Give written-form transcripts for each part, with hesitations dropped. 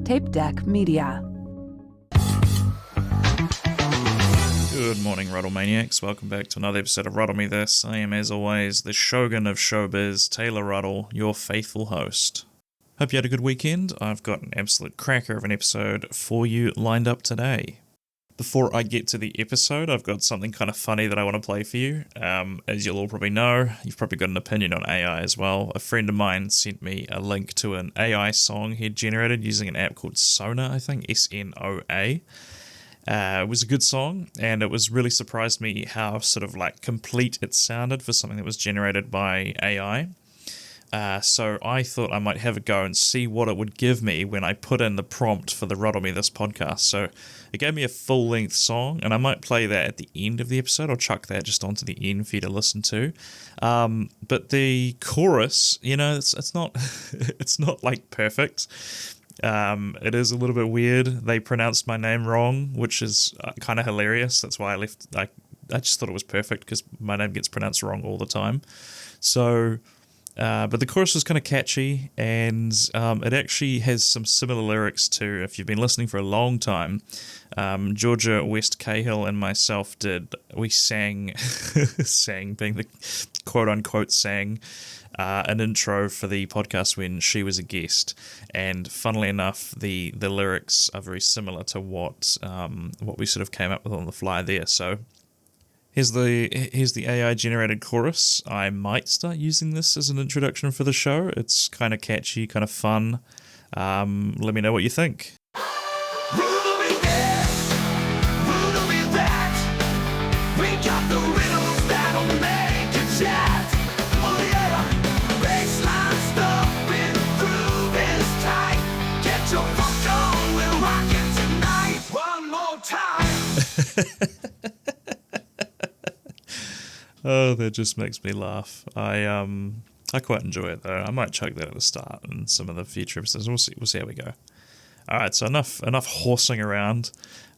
Tape Deck Media. Good morning, Ruddle Maniacs. Welcome back to another episode of Ruddle Me This. I am, as always, the shogun of showbiz, Taylor Ruddle, your faithful host. Hope you had a good weekend. I've got an absolute cracker of an episode for you lined up today. Before I get to the episode, I've got something kind of funny that I want to play for you. As you'll all probably know, you've probably got an opinion on AI as well. A friend of mine sent me a link to an AI song he'd generated using an app called Sona, I think, S-N-O-A. It was a good song, and it was really surprised me how sort of like complete it sounded for something that was generated by AI. So I thought I might have a go and see what it would give me when I put in the prompt for the Ruddle Me This podcast. So it gave me a full-length song, and I might play that at the end of the episode. I'll chuck that just onto the end for you to listen to. But the chorus, you know, it's not it's not like perfect. It is a little bit weird. They pronounced my name wrong, which is kind of hilarious. That's why I left. I just thought it was perfect because my name gets pronounced wrong all the time. So. But the chorus was kind of catchy, and it actually has some similar lyrics to, if you've been listening for a long time, Georgia West Cahill and myself we sang, being the quote-unquote sang, an intro for the podcast when she was a guest, and funnily enough, the lyrics are very similar to what we sort of came up with on the fly there, so... Here's the AI generated chorus. I might start using this as an introduction for the show. It's kind of catchy, kind of fun. Let me know what you think. Ruddle me this, ruddle me that. We got the riddles that'll make you chat. Oh yeah, baseline stuff been through this tight. Get your funk on, we're rocking tonight. One more time. Oh, that just makes me laugh. I quite enjoy it though. I might chuck that at the start and some of the future episodes. We'll see how we go. All right, so enough horsing around.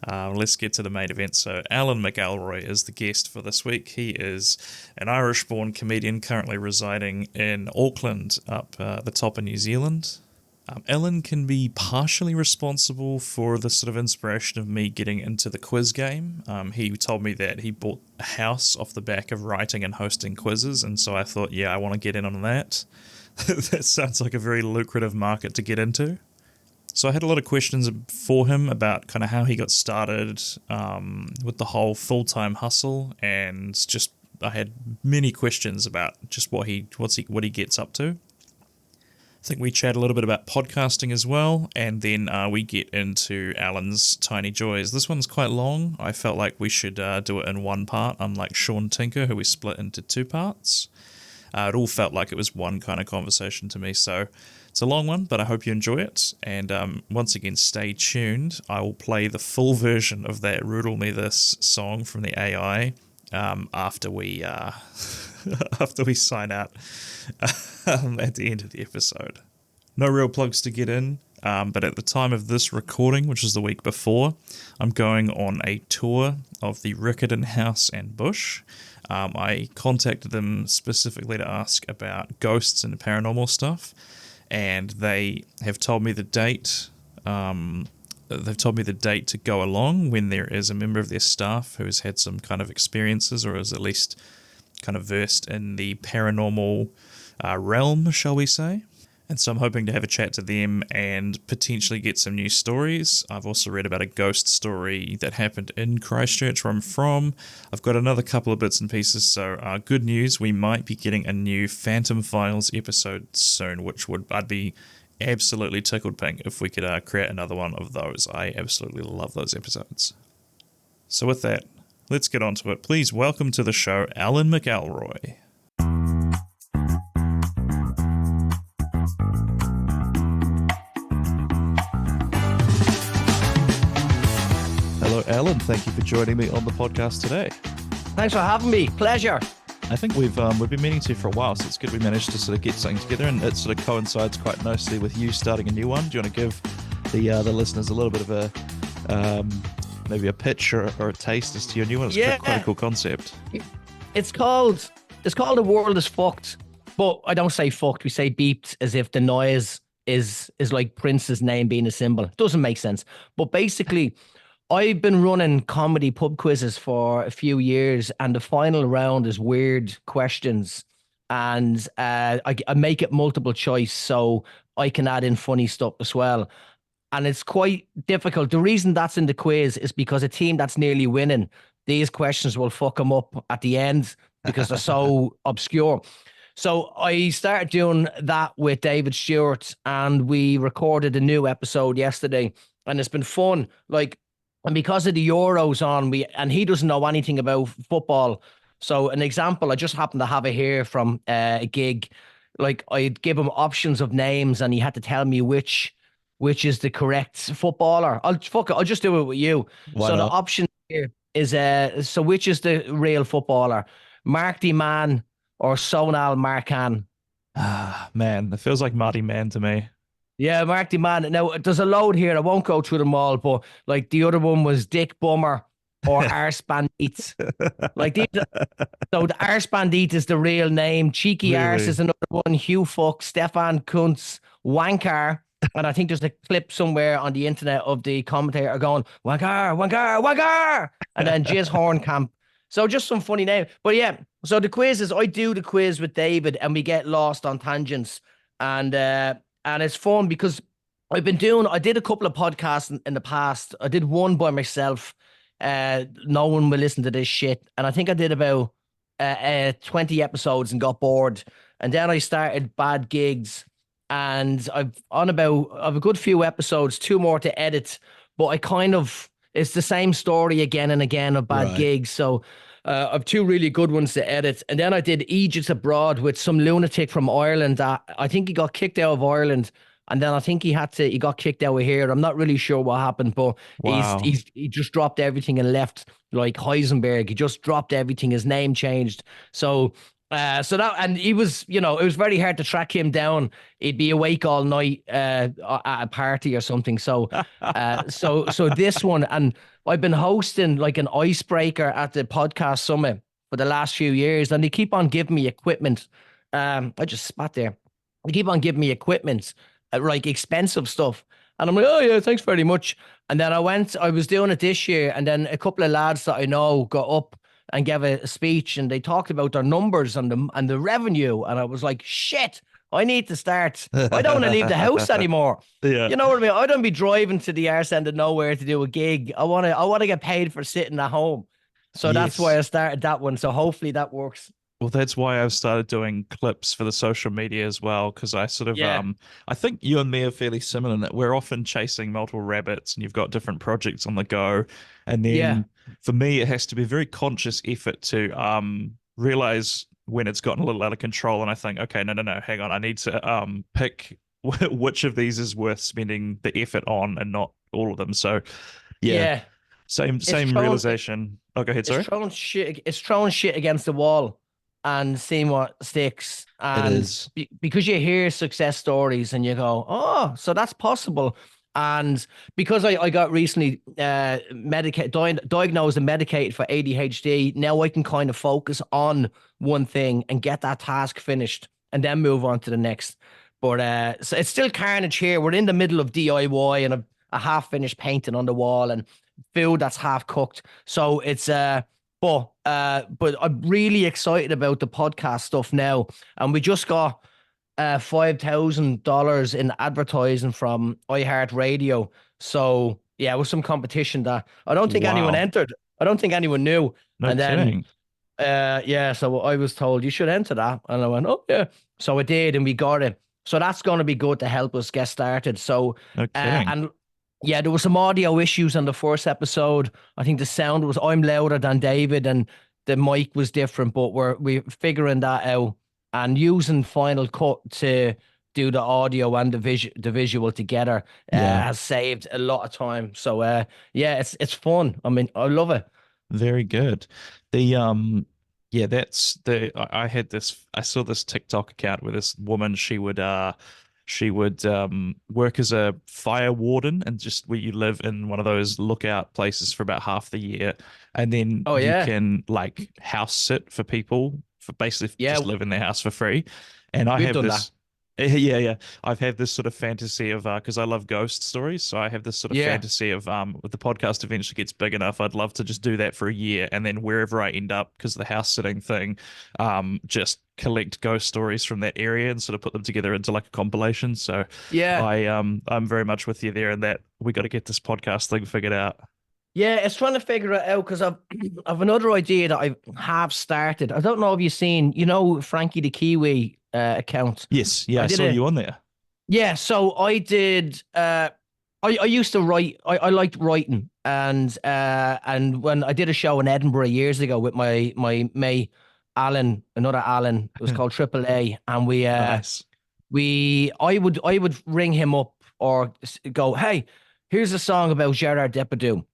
Let's get to the main event. So Alan McElroy is the guest for this week. He is an Irish-born comedian currently residing in Auckland, up the top of New Zealand. Alan can be partially responsible for the sort of inspiration of me getting into the quiz game. He told me that he bought a house off the back of writing and hosting quizzes, and so I thought, yeah, I want to get in on that. That sounds like a very lucrative market to get into. So I had a lot of questions for him about kind of how he got started with the whole full-time hustle, and just I had many questions about just what he gets up to. I think we chat a little bit about podcasting as well, and then we get into Alan's tiny joys. This one's quite long. I felt like we should do it in one part, unlike Sean Tinker, who we split into two parts. It all felt like it was one kind of conversation to me, so it's a long one, but I hope you enjoy it. And once again, stay tuned. I will play the full version of that Ruddle Me This song from the AI after we sign out at the end of the episode. No real plugs to get in, but at the time of this recording, which is the week before, I'm going on a tour of the Riccarton House and Bush. I contacted them specifically to ask about ghosts and paranormal stuff, and they have told me the date. They've told me the date to go along when there is a member of their staff who has had some kind of experiences or is at least kind of versed in the paranormal realm, shall we say. And so I'm hoping to have a chat to them and potentially get some new stories. I've also read about a ghost story that happened in Christchurch, where I'm from. I've got another couple of bits and pieces, so good news, we might be getting a new Phantom Files episode soon, which I'd be absolutely tickled pink if we could create another one of those. I absolutely love those episodes. So with that, let's get on to it. Please welcome to the show, Alan McElroy. Hello, Alan. Thank you for joining me on the podcast today. Thanks for having me. Pleasure. I think we've been meaning to for a while, so it's good we managed to sort of get something together, and it sort of coincides quite nicely with you starting a new one. Do you want to give the listeners a little bit of a maybe a pitch or a taste as to your new one? It's quite a cool concept. It's called The World is Fucked, but I don't say fucked. We say beeped, as if the noise is like Prince's name being a symbol. Doesn't make sense. But basically, I've been running comedy pub quizzes for a few years, and the final round is weird questions, and I make it multiple choice so I can add in funny stuff as well. And it's quite difficult. The reason that's in the quiz is because a team that's nearly winning, these questions will fuck them up at the end because they're so obscure. So I started doing that with David Stewart, and we recorded a new episode yesterday, and it's been fun. Like, and because of the Euros on, and he doesn't know anything about football. So an example, I just happened to have it here from a gig. Like, I'd give him options of names, and he had to tell me which is the correct footballer. I'll just do it with you. Why So the not? option here is so which is the real footballer? Mark the Man or Sonal Markan? Ah, man, it feels like Marty Man to me. Yeah, Mark the Man. Now there's a load here. I won't go through them all, but like the other one was Dick Bummer or Arse Bandits. Like these, so the Arse Bandit is the real name. Cheeky Arse Really? is another one. Hugh Fuck, Stefan Kuntz, Wankar. And I think there's a clip somewhere on the internet of the commentator going, Wankar, Wankar, Wankar. And then Jizz Horncamp. So just some funny name. But yeah, so the quiz is I do the quiz with David and we get lost on tangents. And it's fun because I did a couple of podcasts in the past. I did one by myself. No one will listen to this shit. And I think I did about 20 episodes and got bored. And then I started Bad Gigs, and I've a good few episodes, 2 more to edit, but it's the same story again and again of Bad Right. Gigs. So I've 2 really good ones to edit. And then I did Egypt Abroad with some lunatic from Ireland. I think he got kicked out of Ireland. And then I think he got kicked out of here. I'm not really sure what happened, but Wow. he just dropped everything and left like Heisenberg. He just dropped everything. His name changed. And he was, it was very hard to track him down. He'd be awake all night at a party or something. So this one, and I've been hosting like an icebreaker at the podcast summit for the last few years, and they keep on giving me equipment. I just spat there. They keep on giving me equipment, like expensive stuff. And I'm like, oh yeah, thanks very much. And then I was doing it this year, and then a couple of lads that I know got up and gave a speech, and they talked about their numbers and the revenue. And I was like, shit, I need to start. I don't want to leave the house anymore. Yeah. You know what I mean? I don't be driving to the arse end of nowhere to do a gig. I want to get paid for sitting at home. So that's why I started that one. So hopefully that works. Well, that's why I've started doing clips for the social media as well, because I sort of I think you and me are fairly similar in that we're often chasing multiple rabbits and you've got different projects on the go. And then for me, it has to be a very conscious effort to realize when it's gotten a little out of control. And I think, okay, no, hang on, I need to pick which of these is worth spending the effort on and not all of them. So same realization. Oh, go ahead, sorry. It's throwing shit against the wall and seeing what sticks. And It is. Because you hear success stories and you go, oh, so that's possible. And because I got recently diagnosed and medicated for ADHD, now I can kind of focus on one thing and get that task finished and then move on to the next. But so it's still carnage here. We're in the middle of DIY and a half-finished painting on the wall and food that's half cooked. So it's but I'm really excited about the podcast stuff now. And we just got $5,000 in advertising from iHeartRadio. So yeah, it was some competition that I don't think anyone entered. I don't think anyone knew. No and kidding. Then so I was told you should enter that, and I went, oh yeah. So I did, and we got it. So that's going to be good to help us get started. So No kidding. and yeah, there were some audio issues on the first episode. I think the sound was I'm louder than David, and the mic was different, but we're figuring that out and using Final Cut to do the audio and the visual together has saved a lot of time. So it's fun. I mean, I love it. Very good. The I saw this TikTok account where this woman, she would work as a fire warden, and just where you live in one of those lookout places for about half the year, and then you can like house sit for people for basically just live in their house for free. And I We've have done this. Yeah, yeah. I've had this sort of fantasy of because I love ghost stories, so I have this sort of Yeah. fantasy of if the podcast eventually gets big enough, I'd love to just do that for a year, and then wherever I end up, because the house sitting thing, just collect ghost stories from that area and sort of put them together into like a compilation. So Yeah. I'm very much with you there, and that we got to get this podcast thing figured out. Yeah, it's trying to figure it out because I've another idea that I have started. I don't know if you've seen, Frankie the Kiwi account. Yes, yeah, I I did saw you on there. yeah, so I did I used to write I liked writing and when I did a show in Edinburgh years ago with my mate Alan, another Alan, it was called Triple A, and Nice. I would ring him up or go, hey, here's a song about Gerard Depardieu.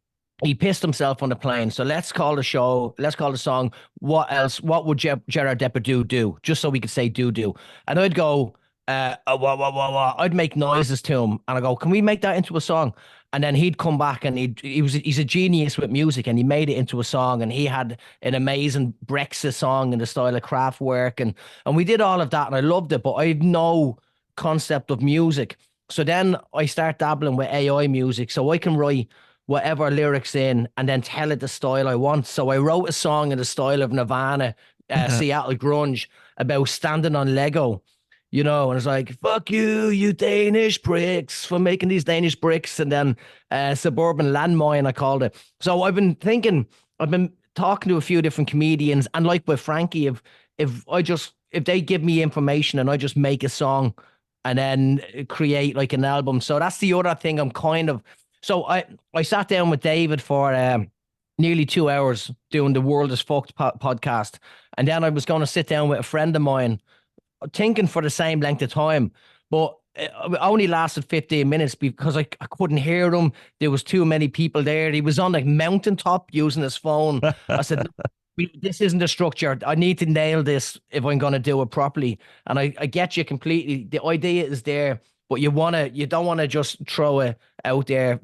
He pissed himself on the plane. So let's call the song, what else? What would Gerard Depardieu do? Just so we could say do. And I'd go, I'd make noises to him. And I go, can we make that into a song? And then he'd come back and he's a genius with music and he made it into a song and he had an amazing Brexit song in the style of Kraftwerk and we did all of that and I loved it, but I have no concept of music. So then I start dabbling with AI music so I can write whatever lyrics in and then tell it the style I want. So I wrote a song in the style of Nirvana, Seattle grunge, about standing on Lego, and it's like, fuck you, you Danish pricks, for making these Danish bricks. And then suburban landmine, I called it. So I've been talking to a few different comedians, and like with Frankie, if they give me information and I just make a song and then create like an album. So that's the other thing I'm kind of. So I sat down with David for nearly 2 hours doing the World is Fucked podcast. And then I was going to sit down with a friend of mine thinking for the same length of time, but it only lasted 15 minutes because I couldn't hear him. There was too many people there. He was on a mountaintop using his phone. I said, this isn't a structure. I need to nail this if I'm going to do it properly. And I get you completely. The idea is there, but you don't want to just throw it out there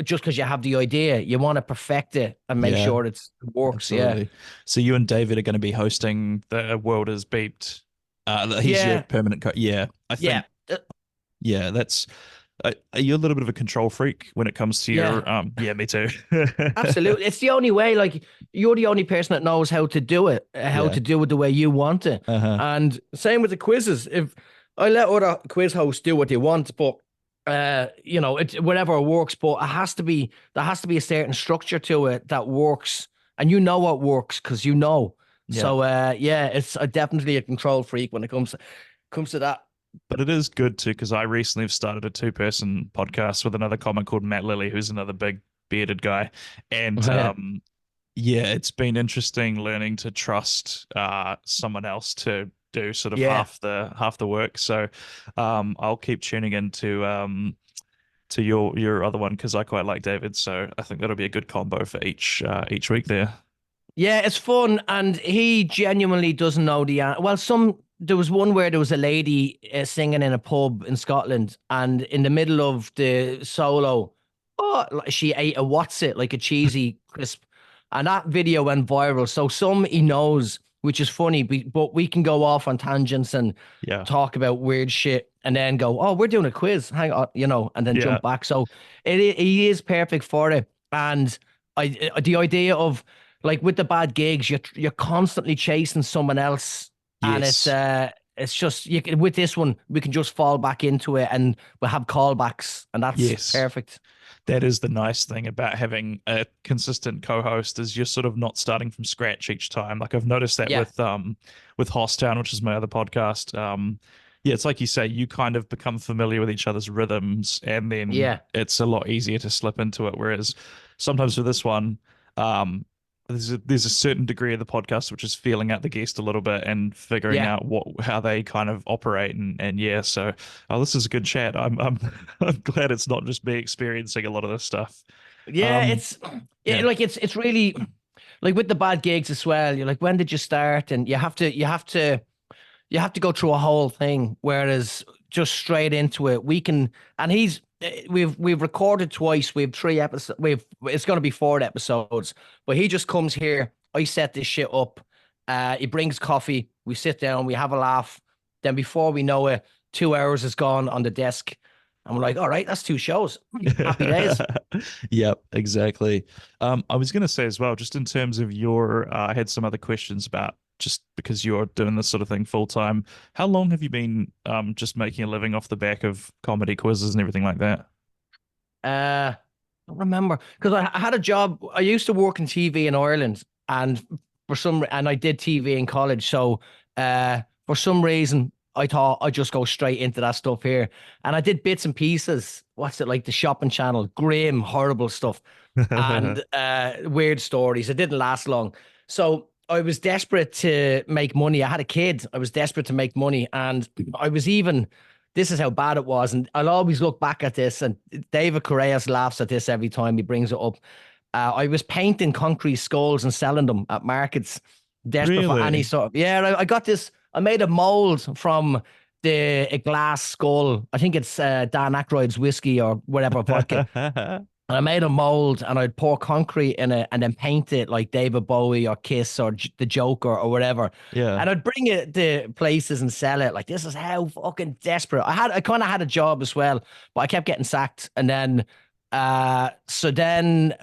just because you have the idea. You want to perfect it and make Yeah, sure it works. absolutely. So you and David are going to be hosting the World is Beeped. He's your Yeah. permanent yeah, I think. Yeah. Yeah, that's. Are you a little bit of a control freak when it comes to your? Yeah. Yeah, me too. Absolutely. It's the only way, like, you're the only person that knows how to do it, how Yeah. to do it the way you want it. Uh-huh. And same with the quizzes. If I let other quiz hosts do what they want, but whatever works, but there has to be a certain structure to it that works, and what works because Yeah. So it's definitely a control freak when it comes to that. But it is good too, because I recently have started a two-person podcast with another comic called Matt Lilly, who's another big bearded guy. And Yeah. yeah, it's been interesting learning to trust someone else to do sort of Yeah. half the work. So I'll keep tuning into to your other one because I quite like David. So I think that'll be a good combo for each week there. Yeah, it's fun, and he genuinely doesn't know the answer. Well, there was one where there was a lady singing in a pub in Scotland, and in the middle of the solo, she ate a what's it, like a cheesy crisp, and that video went viral. So he knows, which is funny, but we can go off on tangents and Yeah. talk about weird shit, and then go, oh, we're doing a quiz, hang on, and then Yeah. jump back. So he is perfect for it, and the idea of, like, with the bad gigs, you're constantly chasing someone else, and Yes. it's just with this one we can just fall back into it, and we'll have callbacks, and that's Yes. perfect. That is the nice thing about having a consistent co-host is you're sort of not starting from scratch each time. Like I've noticed that Yeah. with Hosstown, which is my other podcast. Yeah, it's like you say, you kind of become familiar with each other's rhythms, and then Yeah. it's a lot easier to slip into it. Whereas sometimes with this one, there's a certain degree of the podcast which is feeling out the guest a little bit and figuring Yeah. out how they kind of operate and yeah. So this is a good chat. I'm I'm glad it's not just me experiencing a lot of this stuff. Yeah, Um, yeah. Like it's really like with the bad gigs as well. You're like, when did you start? And you have to go through a whole thing. Whereas just straight into it, and we've recorded twice. We have 3 episodes. It's going to be 4 episodes, but he just comes here. I set this shit up. He brings coffee. We sit down. We have a laugh. Then before we know it, 2 hours is gone on the desk. I'm like, all right, that's 2 shows. Happy days. Yep, exactly. I was going to say as well, just in terms of your, I had some other questions about just because you're doing this sort of thing full time. How long have you been just making a living off the back of comedy quizzes and everything like that? I don't remember because I had a job. I used to work in TV in Ireland, and and I did TV in college. So for some reason, I thought I'd just go straight into that stuff here, and I did bits and pieces. What's it like? The Shopping Channel, grim, horrible stuff, and weird stories. It didn't last long, so I was desperate to make money. I had a kid. I was desperate to make money, and I was even. This is how bad it was, and I'll always look back at this. And David Correas laughs at this every time he brings it up. I was painting concrete skulls and selling them at markets, desperate for any Really? sort of. Yeah, I got this. I made a mold from a glass skull. I think it's Dan Aykroyd's whiskey or whatever vodka. And I made a mold and I'd pour concrete in it and then paint it like David Bowie or Kiss or the Joker or whatever. Yeah. And I'd bring it to places and sell it. Like, this is how fucking desperate. I kind of had a job as well, but I kept getting sacked. And then, so then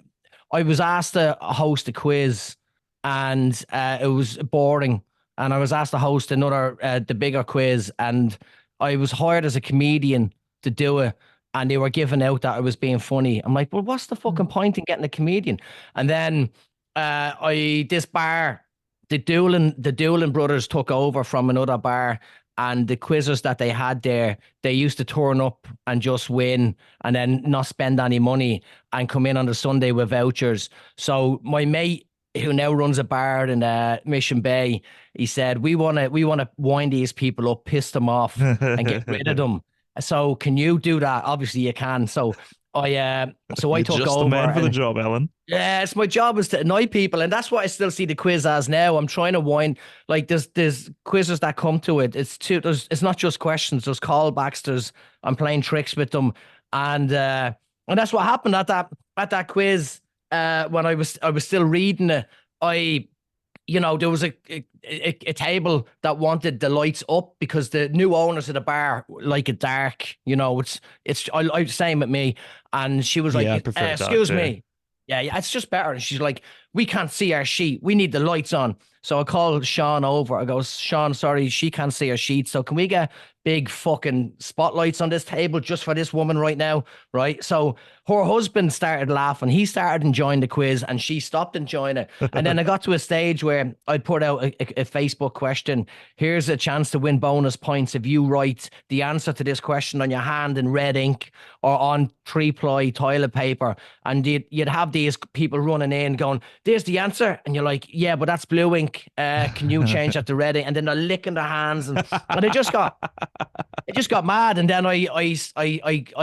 I was asked to host a quiz and it was boring. And I was asked to host another, the bigger quiz. And I was hired as a comedian to do it. And they were giving out that I was being funny. I'm like, well, what's the fucking point in getting a comedian? And then this bar, the Doolan brothers took over from another bar, and the quizzers that they had there, they used to turn up and just win and then not spend any money and come in on the Sunday with vouchers. So my mate, who now runs a bar in Mission Bay, he said, we want to wind these people up, piss them off, and get rid of them. So can you do that? Obviously you can. So I You're took just over. the man for the and- job, Alan. Yeah, it's my job is to annoy people, and that's what I still see the quiz as now. I'm trying to wind like there's quizzes that come to it. It's not just questions. There's callbacks. I'm playing tricks with them, and that's what happened at that quiz. When I was still reading it, there was a table that wanted the lights up because the new owners of the bar like it dark. I same with me, and she was like, Yeah, I prefer dark "Excuse too." me, yeah, it's just better." And she's like, "We can't see our sheet. We need the lights on." So I called Sean over. I go, "Sean, sorry, she can't see her sheet. So can we get big fucking spotlights on this table just for this woman right now?" Right. So her husband started laughing. He started enjoying the quiz and she stopped enjoying it. And then I got to a stage where I'd put out a Facebook question. Here's a chance to win bonus points if you write the answer to this question on your hand in red ink or on 3-ply toilet paper. And you'd have these people running in going, "There's the answer." And you're like, "Yeah, but that's blue ink. Can you change that to red ink?" And then they're licking their hands and it just got mad. And then I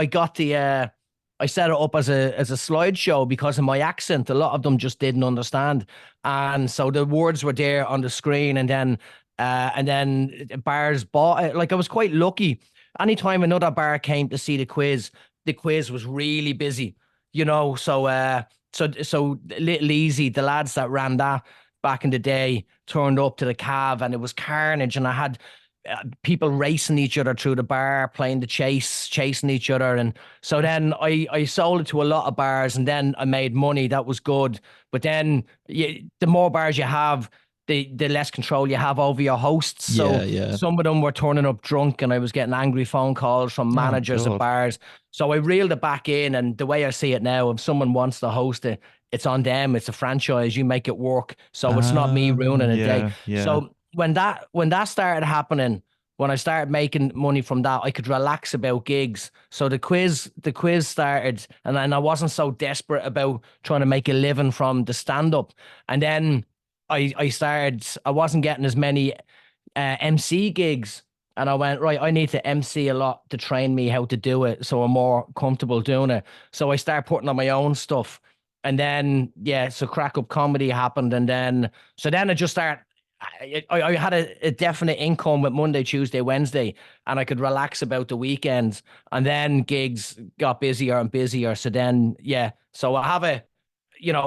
got I set it up as a slideshow because of my accent. A lot of them just didn't understand, and so the words were there on the screen. And then bars bought it. Like, I was quite lucky. Anytime another bar came to see the quiz was really busy. So Little Easy, the lads that ran that back in the day, turned up to the cave, and it was carnage. And I had people racing each other through the bar, playing the chasing each other. And so then I sold it to a lot of bars, and then I made money. That was good. But then the more bars you have, the less control you have over your hosts. So Yeah. some of them were turning up drunk, and I was getting angry phone calls from managers of God. bars. So I reeled it back in. And the way I see it now, if someone wants to host it, it's on them. It's a franchise. You make it work. So it's not me ruining a day. Yeah. So when that started happening, when I started making money from that, I could relax about gigs. So the quiz started, and then I wasn't so desperate about trying to make a living from the stand-up. And then I wasn't getting as many MC gigs. And I went, right, I need to MC a lot to train me how to do it so I'm more comfortable doing it. So I started putting on my own stuff. And then, so Crack Up Comedy happened. And then I just started, I had a definite income with Monday, Tuesday, Wednesday, and I could relax about the weekends. And then gigs got busier and busier. So then, so I have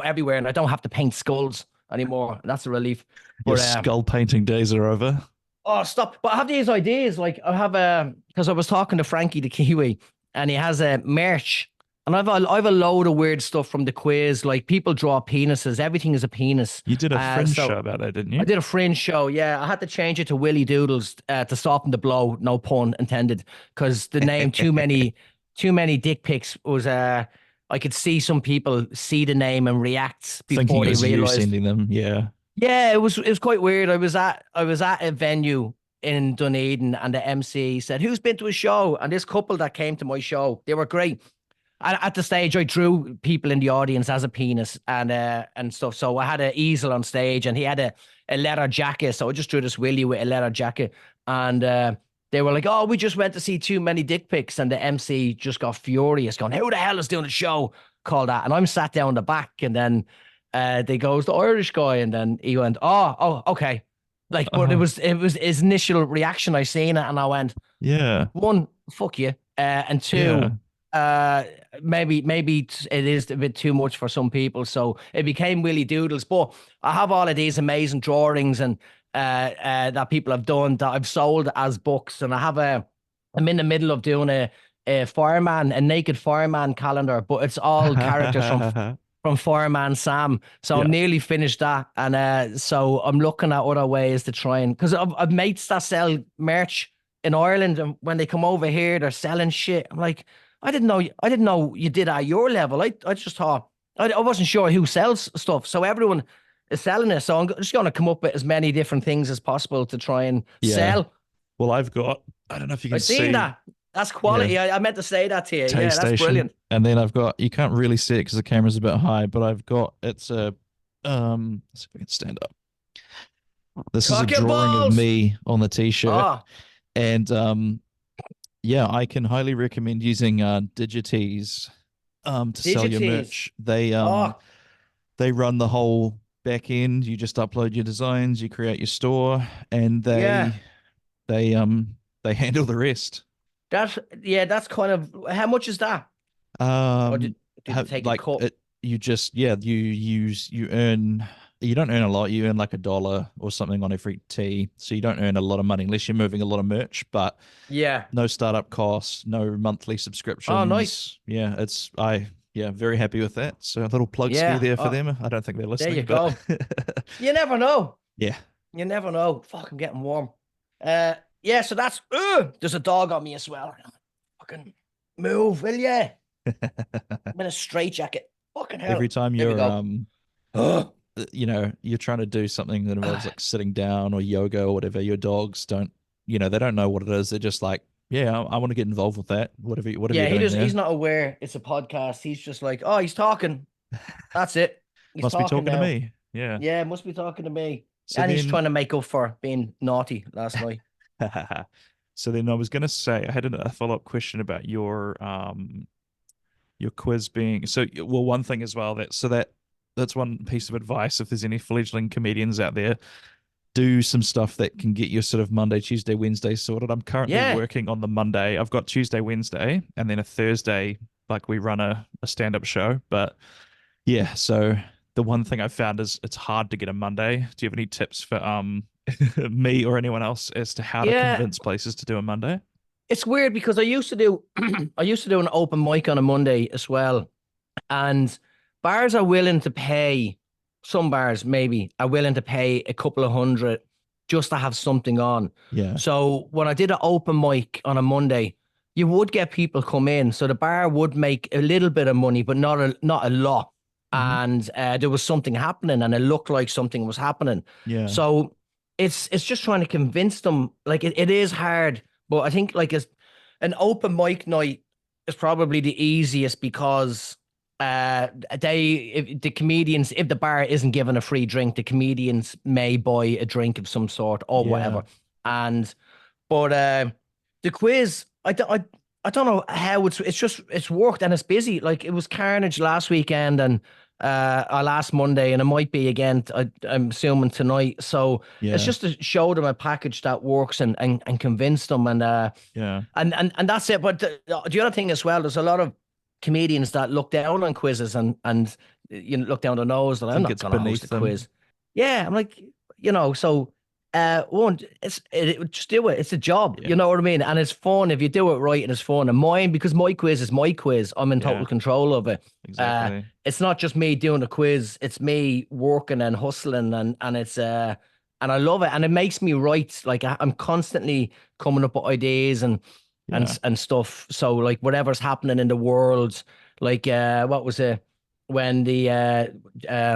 everywhere, and I don't have to paint skulls anymore. That's a relief. Your But skull painting days are over. Oh, stop. But I have these ideas. Like I have because I was talking to Frankie the Kiwi and he has a merch. And I've a load of weird stuff from the quiz. Like people draw penises. Everything is a penis. You did a fringe So show about it, didn't I you? did a fringe show. Yeah. I had to change it to Willy Doodles to soften the blow. No pun intended. Because the name too many dick pics was I could see some people see the name and react Thinking before it they was you realized. sending them. Yeah. Yeah, it was quite weird. I was at a venue in Dunedin and the MC said, "Who's been to a show?" And this couple that came to my show, they were great. And at the stage, I drew people in the audience as a penis and stuff. So I had an easel on stage, and he had a leather jacket. So I just drew this Willie with a leather jacket, and they were like, "Oh, we just went to see too many dick pics," and the MC just got furious, going, "Who the hell is doing a show called that?" And I'm sat down the back, and then they goes the Irish guy, and then he went, "Oh, okay." Like, but it was his initial reaction. I seen it, and I went, Yeah. one, fuck you, and two, maybe it is a bit too much for some people, so it became Willy Doodles. But I have all of these amazing drawings and that people have done that I've sold as books, and I'm in the middle of doing a naked fireman calendar, but it's all characters from Fireman Sam. So Yeah. I'm nearly finished that, and so I'm looking at other ways to try and because I've mates that sell merch in Ireland, and when they come over here, they're selling shit. I'm like, I didn't know you did at your level. I just thought I wasn't sure who sells stuff. So everyone is selling it. So I'm just going to come up with as many different things as possible to try and sell. Well, I don't know if you can I've see seen that. That's quality. Yeah. I meant to say that to you. Taste Yeah, that's Station. brilliant. And then I've got, you can't really see it because the camera's a bit high, but I've got, it's a, let's see if we can stand up. This is a Cock your drawing of balls! me on the t-shirt. Oh, And yeah, I can highly recommend using Digitease to sell your Digitease. merch. They oh, they run the whole back end. You just upload your designs, you create your store, and Yeah. they handle the rest. that's kind of how much is that? Or did you take a cut? You earn, you don't earn a lot. You earn like $1 or something on every tee, so you don't earn a lot of money unless you're moving a lot of merch. But Yeah. no startup costs, no monthly subscriptions. Oh, nice. Yeah, very happy with that. So a little plug Yeah. there for them. I don't think they're listening. you but You never know. yeah. You never know. Fuck, I'm getting warm. Yeah, so that's there's a dog on me as well. Fucking move, will ya? I'm in a straitjacket. Fucking hell. Every time There we you're go. you're trying to do something that involves like sitting down or yoga or whatever, your dogs don't, they don't know what it is. They're just like, yeah, I want to get involved with that. Whatever you're doing there. He's not aware it's a podcast. He's just like, oh, he's talking. That's it. He's Must be talking now. to me. Yeah. Yeah, must be talking to me. So and he's then- trying to make up for being naughty last night. So then I was going to say, I had a follow-up question about your quiz being, one thing as well, that's one piece of advice. If there's any fledgling comedians out there, do some stuff that can get your sort of Monday, Tuesday, Wednesday sorted. I'm currently working on the Monday. I've got Tuesday, Wednesday, and then a Thursday, like we run a stand-up show. But yeah, so the one thing I found is it's hard to get a Monday. Do you have any tips for me or anyone else as to how to convince places to do a Monday? It's weird because I used to do an open mic on a Monday as well, and bars are willing to pay. Some bars maybe are willing to pay a couple of $100 just to have something on. Yeah. So when I did an open mic on a Monday, you would get people come in, so the bar would make a little bit of money, but not a lot. Mhm. And there was something happening, and it looked like something was happening. Yeah. So it's just trying to convince them. Like it is hard, but I think like an open mic night is probably the easiest because if the comedians, if the bar isn't given a free drink, the comedians may buy a drink of some sort or whatever. But the quiz, I don't know how it's worked, and it's busy. Like it was Carnage last weekend and last Monday, and it might be again. I'm assuming tonight. So it's just to show them a package that works and convince them, and and that's it. But the other thing as well, there's a lot of comedians that look down on quizzes and look down their nose that I'm not going to host a quiz. Yeah, I'm like, so One, just do it. It's a job, Yeah. you know what I mean? And it's fun if you do it right, and it's fun. And mine, because my quiz is my quiz, I'm in total Yeah. control of it. Exactly. It's not just me doing the quiz; it's me working and hustling, and it's and I love it, and it makes me write. Like I'm constantly coming up with ideas Yeah. and stuff. So like whatever's happening in the world, like what was it? When the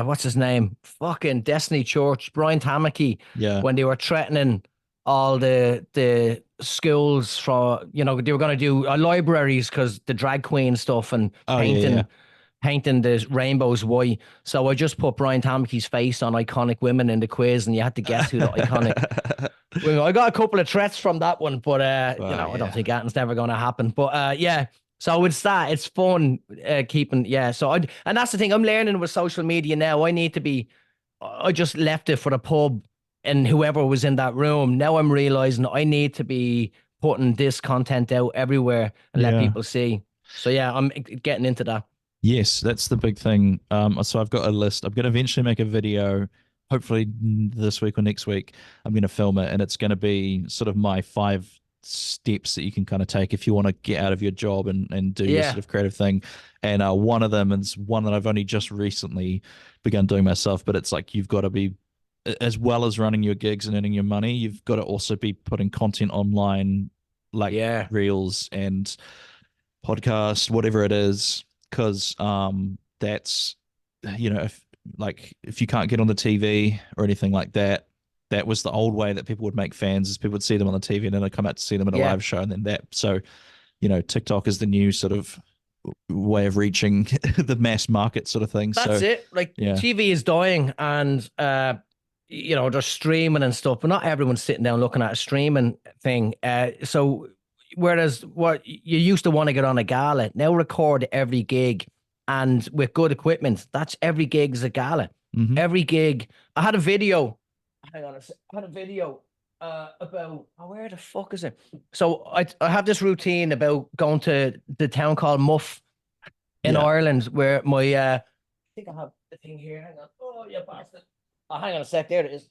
what's his name? Fucking Destiny Church, Brian Tamaki, Yeah. when they were threatening all the schools for, they were going to do libraries because the drag queen stuff and Oh yeah. painting the rainbows white. So I just put Brian Tamaki's face on iconic women in the quiz, and you had to guess who the iconic women. I got a couple of threats from that one, but Well, I don't yeah. think that's never going to happen. But yeah. So it's fun keeping, yeah. And that's the thing I'm learning with social media now. I just left it for the pub and whoever was in that room. Now I'm realizing I need to be putting this content out everywhere and let Yeah. people see. So yeah, I'm getting into that. Yes, that's the big thing. So I've got a list. I'm going to eventually make a video, hopefully this week or next week. I'm going to film it, and it's going to be sort of my 5 steps that you can kind of take if you want to get out of your job and do your Yeah. sort of creative thing. And one of them is one that I've only just recently begun doing myself, but it's like you've got to be, as well as running your gigs and earning your money, you've got to also be putting content online, like Yeah. reels and podcast, whatever it is, because that's, if you can't get on the TV or anything like that, that was the old way that people would make fans, is people would see them on the TV and then they'd come out to see them at a Yeah. live show, and then that. So, TikTok is the new sort of way of reaching the mass market sort of thing. That's So it. Like yeah, TV is dying, and they're streaming and stuff, but not everyone's sitting down looking at a streaming thing. So whereas what you used to want to get on a gala, now record every gig, and with good equipment, that's every gig is a gala. hmm Every gig. I had a video. Hang on, I had a video about where the fuck is it? So I have this routine about going to the town called Muff in yeah. Ireland, where my I think I have the thing here. Hang on. Oh, you bastard. Oh, hang on a sec. There it is.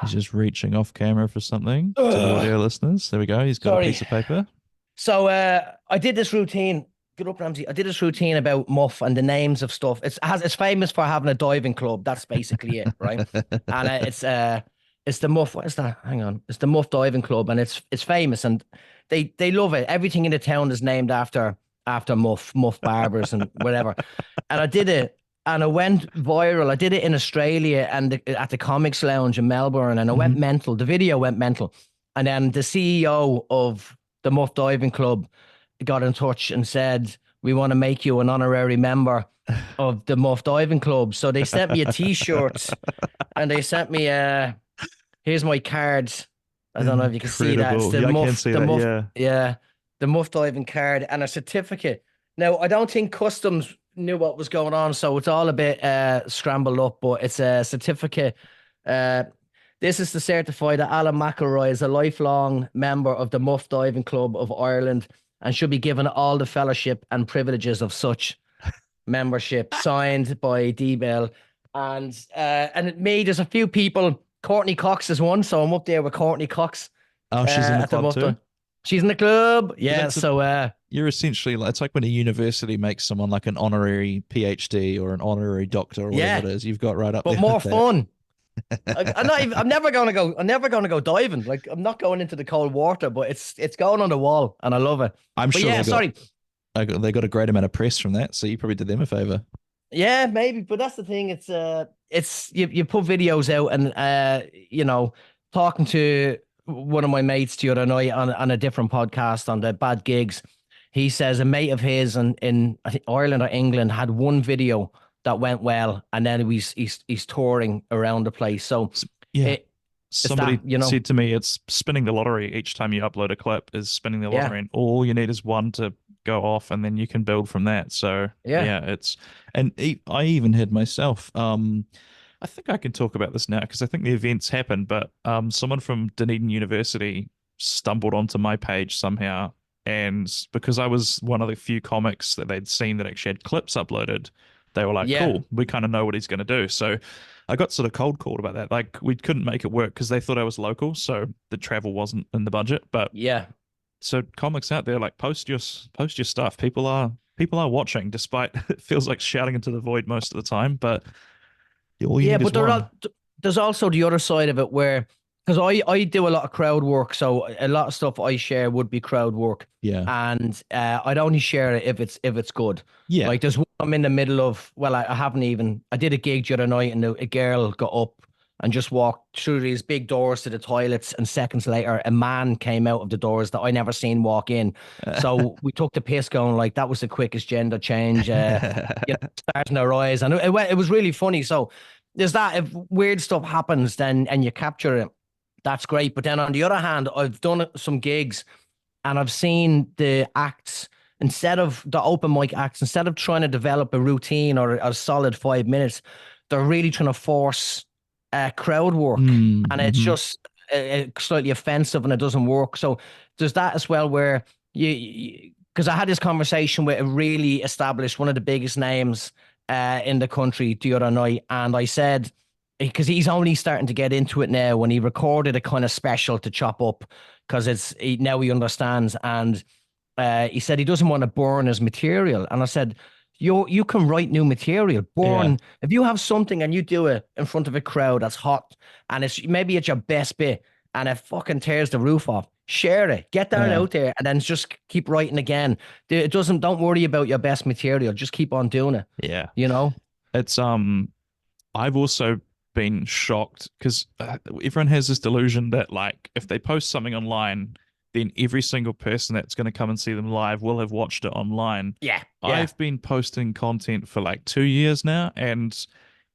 He's just reaching off camera for something to the Ugh. audio listeners. There we go. He's got a Sorry. piece of paper. So I did this routine. Good up, Ramsey. I did this routine about Muff and the names of stuff. It's famous for having a diving club. That's basically it, right? And it's the Muff. What is that? Hang on. It's the Muff Diving Club, and it's famous, and they love it. Everything in the town is named after Muff barbers and whatever. And I did it, and it went viral. I did it in Australia and at the Comics Lounge in Melbourne, and it went mental. The video went mental, and then the CEO of the Muff Diving Club got in touch and said, "We want to make you an honorary member of the Muff Diving Club." So they sent me a T-shirt, and they sent me here's my card. I don't know if you can see that. It's Incredible. the Yeah, I Muff, can see the that. Muff, Yeah. the Muff Diving card and a certificate. Now, I don't think customs knew what was going on, so it's all a bit scrambled up, but it's a certificate. This is to certify that Alan McElroy is a lifelong member of the Muff Diving Club of Ireland and should be given all the fellowship and privileges of such membership, signed by D-Bell. And there's a few people. Courtney Cox is one, so I'm up there with Courtney Cox. Oh, she's in the at club Muff too. Diving. She's in the club, yeah. That's a- So You're essentially it's like when a university makes someone like an honorary PhD or an honorary doctor or Yeah. whatever it is. You've got right up but there. more with that. fun. I'm never gonna go diving. Like I'm not going into the cold water, but it's going on the wall, and I love it. I'm But sure yeah, sorry. they got a great amount of press from that, so you probably did them a favor. Yeah, maybe, but that's the thing. It's you put videos out, and talking to one of my mates the other night on a different podcast on the bad gigs. He says a mate of his in I think Ireland or England had one video that went well, and then he's touring around the place. So Yeah. it, Somebody that, said to me, it's spinning the lottery each time you upload a clip is spinning the Yeah. lottery, and all you need is one to go off, and then you can build from that. So Yeah. I even had myself. I think I can talk about this now because I think the events happened, but someone from Dunedin University stumbled onto my page somehow, and because I was one of the few comics that they'd seen that actually had clips uploaded, they were like, Yeah. "Cool, we kind of know what he's going to do." So I got sort of cold called about that. Like we couldn't make it work because they thought I was local, so the travel wasn't in the budget. But Yeah. so comics out there, like post your stuff. People are watching, despite it feels like shouting into the void most of the time. But all you Yeah, need is but one. there's also the other side of it where, because I do a lot of crowd work, so a lot of stuff I share would be crowd work, Yeah, and I'd only share it if it's good. yeah. Like there's one I'm in the middle of. Well, I haven't even. I did a gig the other night, and a girl got up and just walked through these big doors to the toilets, and seconds later, a man came out of the doors that I never seen walk in. So we took the piss, going like that was the quickest gender change. Stars in their eyes, and it was really funny. So there's that. If weird stuff happens, then and you capture it, that's great. But then on the other hand, I've done some gigs, and I've seen the acts. Instead of the open mic acts, instead of trying to develop a routine or a solid 5 minutes, they're really trying to force crowd work, and it's just slightly offensive, and it doesn't work. So there's that as well, where you because I had this conversation with a really established, one of the biggest names in the country the other night, and I said, because he's only starting to get into it now, when he recorded a kind of special to chop up, because now he understands, and he said he doesn't want to burn his material, and I said, you can write new material. If you have something and you do it in front of a crowd that's hot, and maybe it's your best bit, and it fucking tears the roof off, share it, get that out there, and then just keep writing again. Don't worry about your best material. Just keep on doing it. Yeah. It's I've also been shocked because everyone has this delusion that like if they post something online, then every single person that's going to come and see them live will have watched it online. Yeah. I've been posting content for like 2 years now, and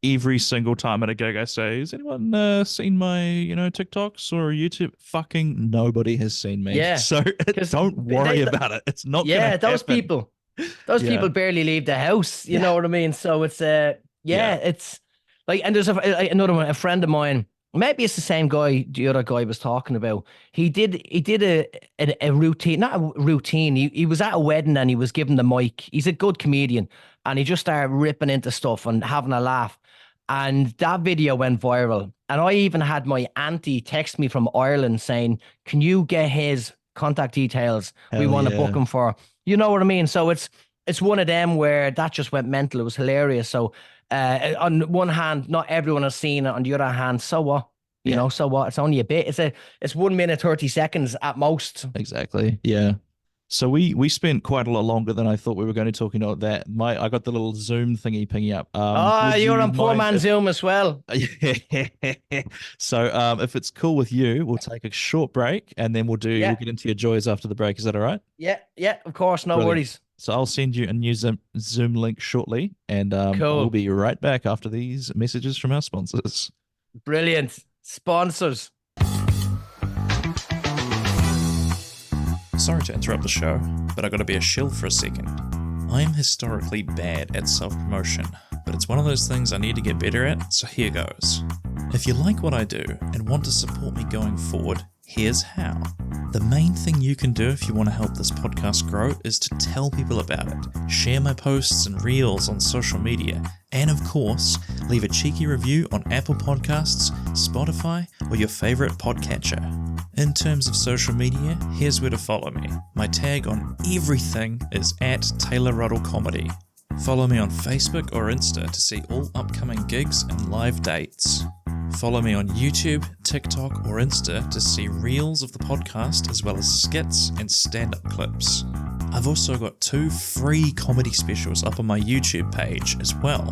every single time at a gig I say, has anyone seen my, TikToks or YouTube? Fucking nobody has seen me. Yeah. So don't worry about it. It's not going to happen. Those people barely leave the house. You know what I mean? So it's, it's like, and there's another one, a friend of mine, maybe it's the same guy the other guy was talking about. He did a routine, not a routine. He was at a wedding and he was given the mic. He's a good comedian, and he just started ripping into stuff and having a laugh. And that video went viral. And I even had my auntie text me from Ireland saying, "Can you get his contact details? We want to book him for." You know what I mean? So it's one of them where that just went mental. It was hilarious. So on one hand, not everyone has seen it. On the other hand, so what? You know, so what? It's only a bit. It's 1 minute 30 seconds at most. Exactly. Yeah. So we spent quite a lot longer than I thought we were going to talking about that. I got the little Zoom thingy pinging up. You're on poor man Zoom as well. So if it's cool with you, we'll take a short break and then we'll get into your joys after the break. Is that all right? Yeah, of course, no worries. So I'll send you a new Zoom link shortly, and we'll be right back after these messages from our sponsors. Brilliant. Sponsors. Sorry to interrupt the show, but I gotta be a shill for a second. I'm historically bad at self-promotion, but it's one of those things I need to get better at, so here goes. If you like what I do and want to support me going forward, here's how. The main thing you can do if you want to help this podcast grow is to tell people about it, share my posts and reels on social media, and of course, leave a cheeky review on Apple Podcasts, Spotify, or your favorite podcatcher. In terms of social media, here's where to follow me. My tag on everything is @TaylorRuddleComedy. Follow me on Facebook or Insta to see all upcoming gigs and live dates. Follow me on YouTube, TikTok, or Insta to see reels of the podcast as well as skits and stand-up clips. I've also got 2 free comedy specials up on my YouTube page as well,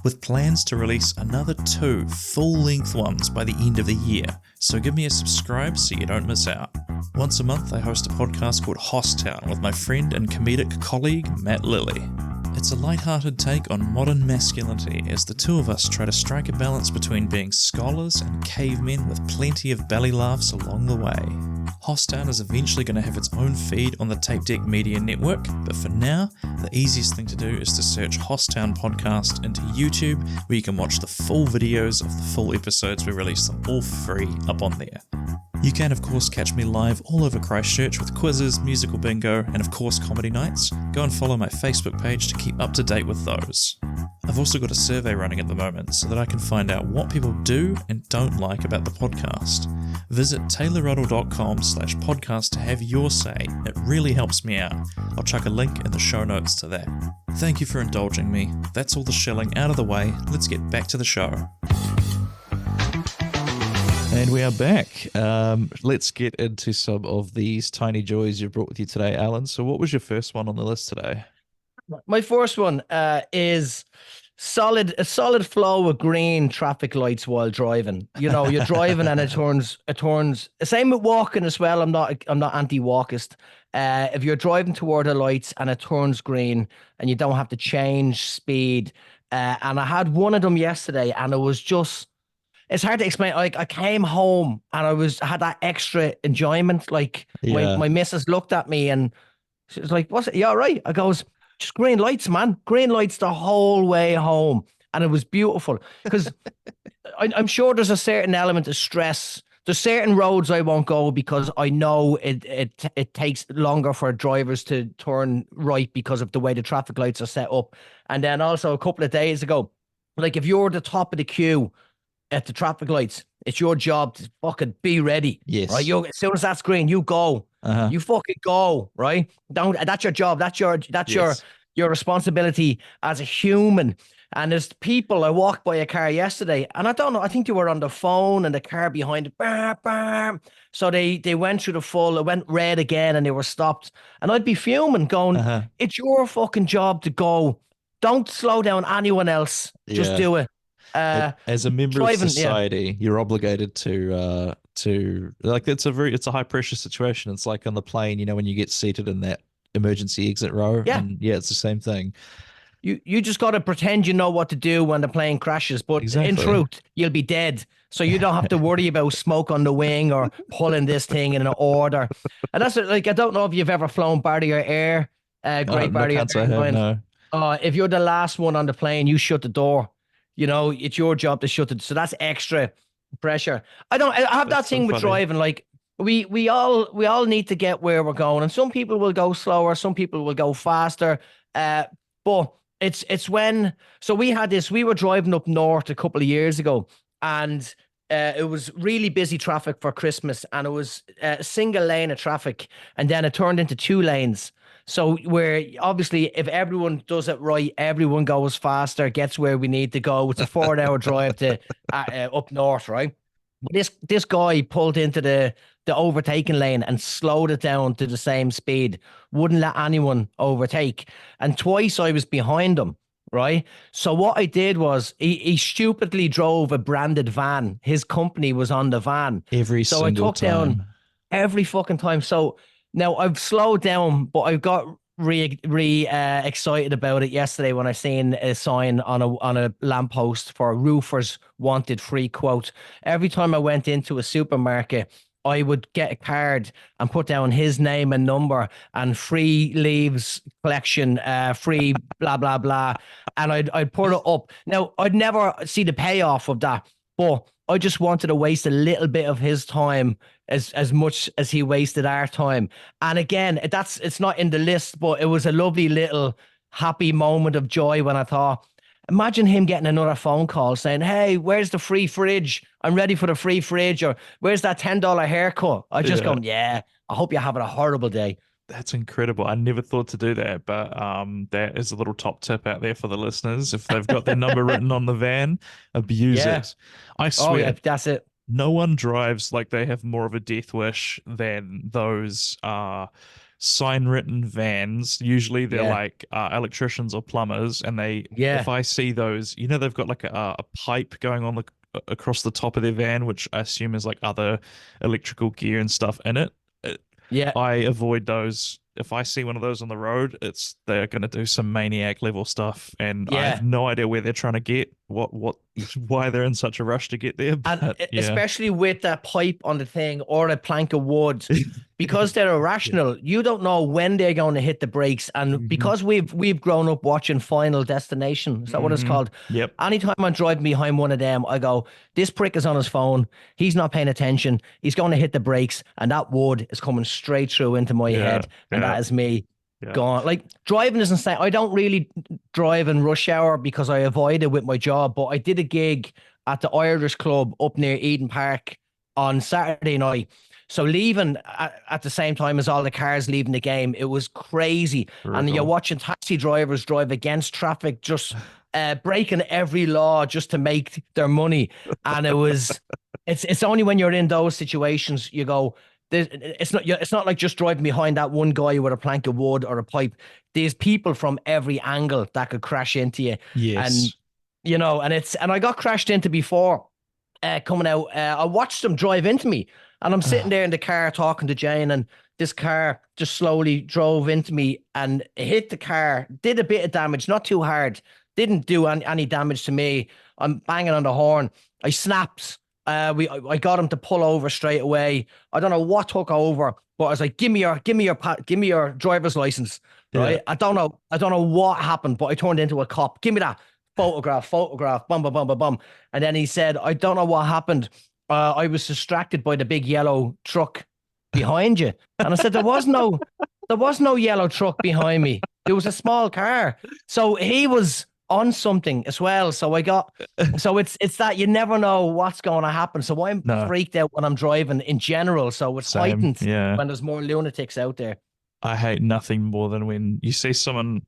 with plans to release another 2 full-length ones by the end of the year, so give me a subscribe so you don't miss out. Once a month I host a podcast called Hosstown with my friend and comedic colleague Matt Lilly. It's a light-hearted take on modern masculinity as the two of us try to strike a balance between being scholars and cavemen with plenty of belly laughs along the way. Hosstown is eventually going to have its own feed on the Tape Deck Media Network, but for now, the easiest thing to do is to search Hosstown Podcast into YouTube, where you can watch the full videos of the full episodes. We release them all free up on there. You can, of course, catch me live all over Christchurch with quizzes, musical bingo, and of course comedy nights. Go and follow my Facebook page to keep up to date with those. I've I've also got a survey running at the moment so that I can find out what people do and don't like about the podcast. Visit taylorruddle.com/podcast to have your say. It really helps me out. I'll chuck a link in the show notes to that. Thank you for indulging me. That's all the shilling out of the way. Let's get back to the show. And we are back. Let's get into some of these tiny joys you brought with you today, Alan. So what was your first one on the list today? My first one is a solid flow of green traffic lights while driving. You know, you're driving and it turns. Same with walking as well. I'm not anti-walkist. If you're driving toward the lights and it turns green and you don't have to change speed, and I had one of them yesterday, and it was just. It's hard to explain. Like, I came home and I had that extra enjoyment. Like, my missus looked at me and she was like, "What's it? You all right?" I goes, "Just green lights, man. Green lights the whole way home." And it was beautiful because I'm sure there's a certain element of stress. There's certain roads I won't go because I know it takes longer for drivers to turn right because of the way the traffic lights are set up. And then also a couple of days ago, like, if you're at the top of the queue at the traffic lights, it's your job to fucking be ready. Yes. Right. As soon as that's green, you go. You fucking go. Right. That's your job. That's your responsibility as a human. And there's people. I walked by a car yesterday, and I don't know. I think they were on the phone, and the car behind it. Bah, bah. So they went through the full. It went red again, and they were stopped. And I'd be fuming, going, "It's your fucking job to go. Don't slow down anyone else. Just do it." As a member of society, you're obligated to like, it's a high pressure situation. It's like on the plane, you know, when you get seated in that emergency exit row. And it's the same thing. You just got to pretend you know what to do when the plane crashes, but in truth, you'll be dead. So you don't have to worry about smoke on the wing or pulling this thing in an order. And that's like, I don't know if you've ever flown Barrier Air, Great Barrier Air. No. If you're the last one on the plane, you shut the door. You know, it's your job to shut it. So that's extra pressure. I have that thing with driving. Like, we all need to get where we're going, and some people will go slower, some people will go faster. But it's when, so we were driving up north a couple of years ago, and it was really busy traffic for Christmas, and it was a single lane of traffic, and then it turned into 2 lanes. So where obviously if everyone does it right, everyone goes faster, gets where we need to go. It's a 4-hour drive to up north, right? This guy pulled into the overtaking lane and slowed it down to the same speed. Wouldn't let anyone overtake. And twice I was behind him, right? So what I did was he stupidly drove a branded van. His company was on the van. So I took down every fucking time. So now I've slowed down, but I've got excited about it yesterday when I seen a sign on a lamppost for roofers wanted free quote. Every time I went into a supermarket, I would get a card and put down his name and number and free leaves collection, free blah, blah, blah. And I'd put it up. Now, I'd never see the payoff of that, but I just wanted to waste a little bit of his time as much as he wasted our time. And again, it's not in the list, but it was a lovely little happy moment of joy when I thought, imagine him getting another phone call saying, "Hey, where's the free fridge? I'm ready for the free fridge." Or, "Where's that $10 haircut?" I just go, "Yeah, I hope you're having a horrible day." That's incredible. I never thought to do that, but that is a little top tip out there for the listeners. If they've got their number written on the van, abuse it. I swear, that's it. No one drives like they have more of a death wish than those sign-written vans. Usually they're like electricians or plumbers, and if I see those, you know, they've got like a pipe going on across the top of their van, which I assume is like other electrical gear and stuff in it. I avoid those. If I see one of those on the road, they're going to do some maniac level stuff, and I have no idea where they're trying to get, why they're in such a rush to get there. But, and especially with that pipe on the thing or a plank of wood, because they're irrational. You don't know when they're going to hit the brakes, and because we've grown up watching Final Destination, is that what it's called? Yep. Anytime I'm driving behind one of them, I go, "This prick is on his phone. He's not paying attention. He's going to hit the brakes, and that wood is coming straight through into my head, and that is me." gone. Like driving is insane. I don't really drive in rush hour because I avoid it with my job, but I did a gig at the Irish Club up near Eden Park on Saturday night. So leaving at the same time as all the cars leaving the game, it was crazy. And you're watching taxi drivers drive against traffic, just breaking every law just to make their money. And it's only when you're in those situations you go, it's not like just driving behind that one guy with a plank of wood or a pipe. There's people from every angle that could crash into you. Yes. And and I got crashed into before coming out. I watched them drive into me, and I'm sitting there in the car talking to Jane, and this car just slowly drove into me and hit the car, did a bit of damage, not too hard, didn't do any damage to me. I'm banging on the horn. I snapped. I got him to pull over straight away. I don't know what took over, but I was like, give me your driver's license. Right. Yeah. I don't know what happened, but I turned into a cop. Give me that photograph, bum, bum, bum, bum, bum. And then he said, I don't know what happened. I was distracted by the big yellow truck behind you. And I said, there was no yellow truck behind me. There was a small car. So he was on something as well. So it's that you never know what's going to happen. So I'm freaked out when I'm driving in general. So it's heightened when there's more lunatics out there. I hate nothing more than when you see someone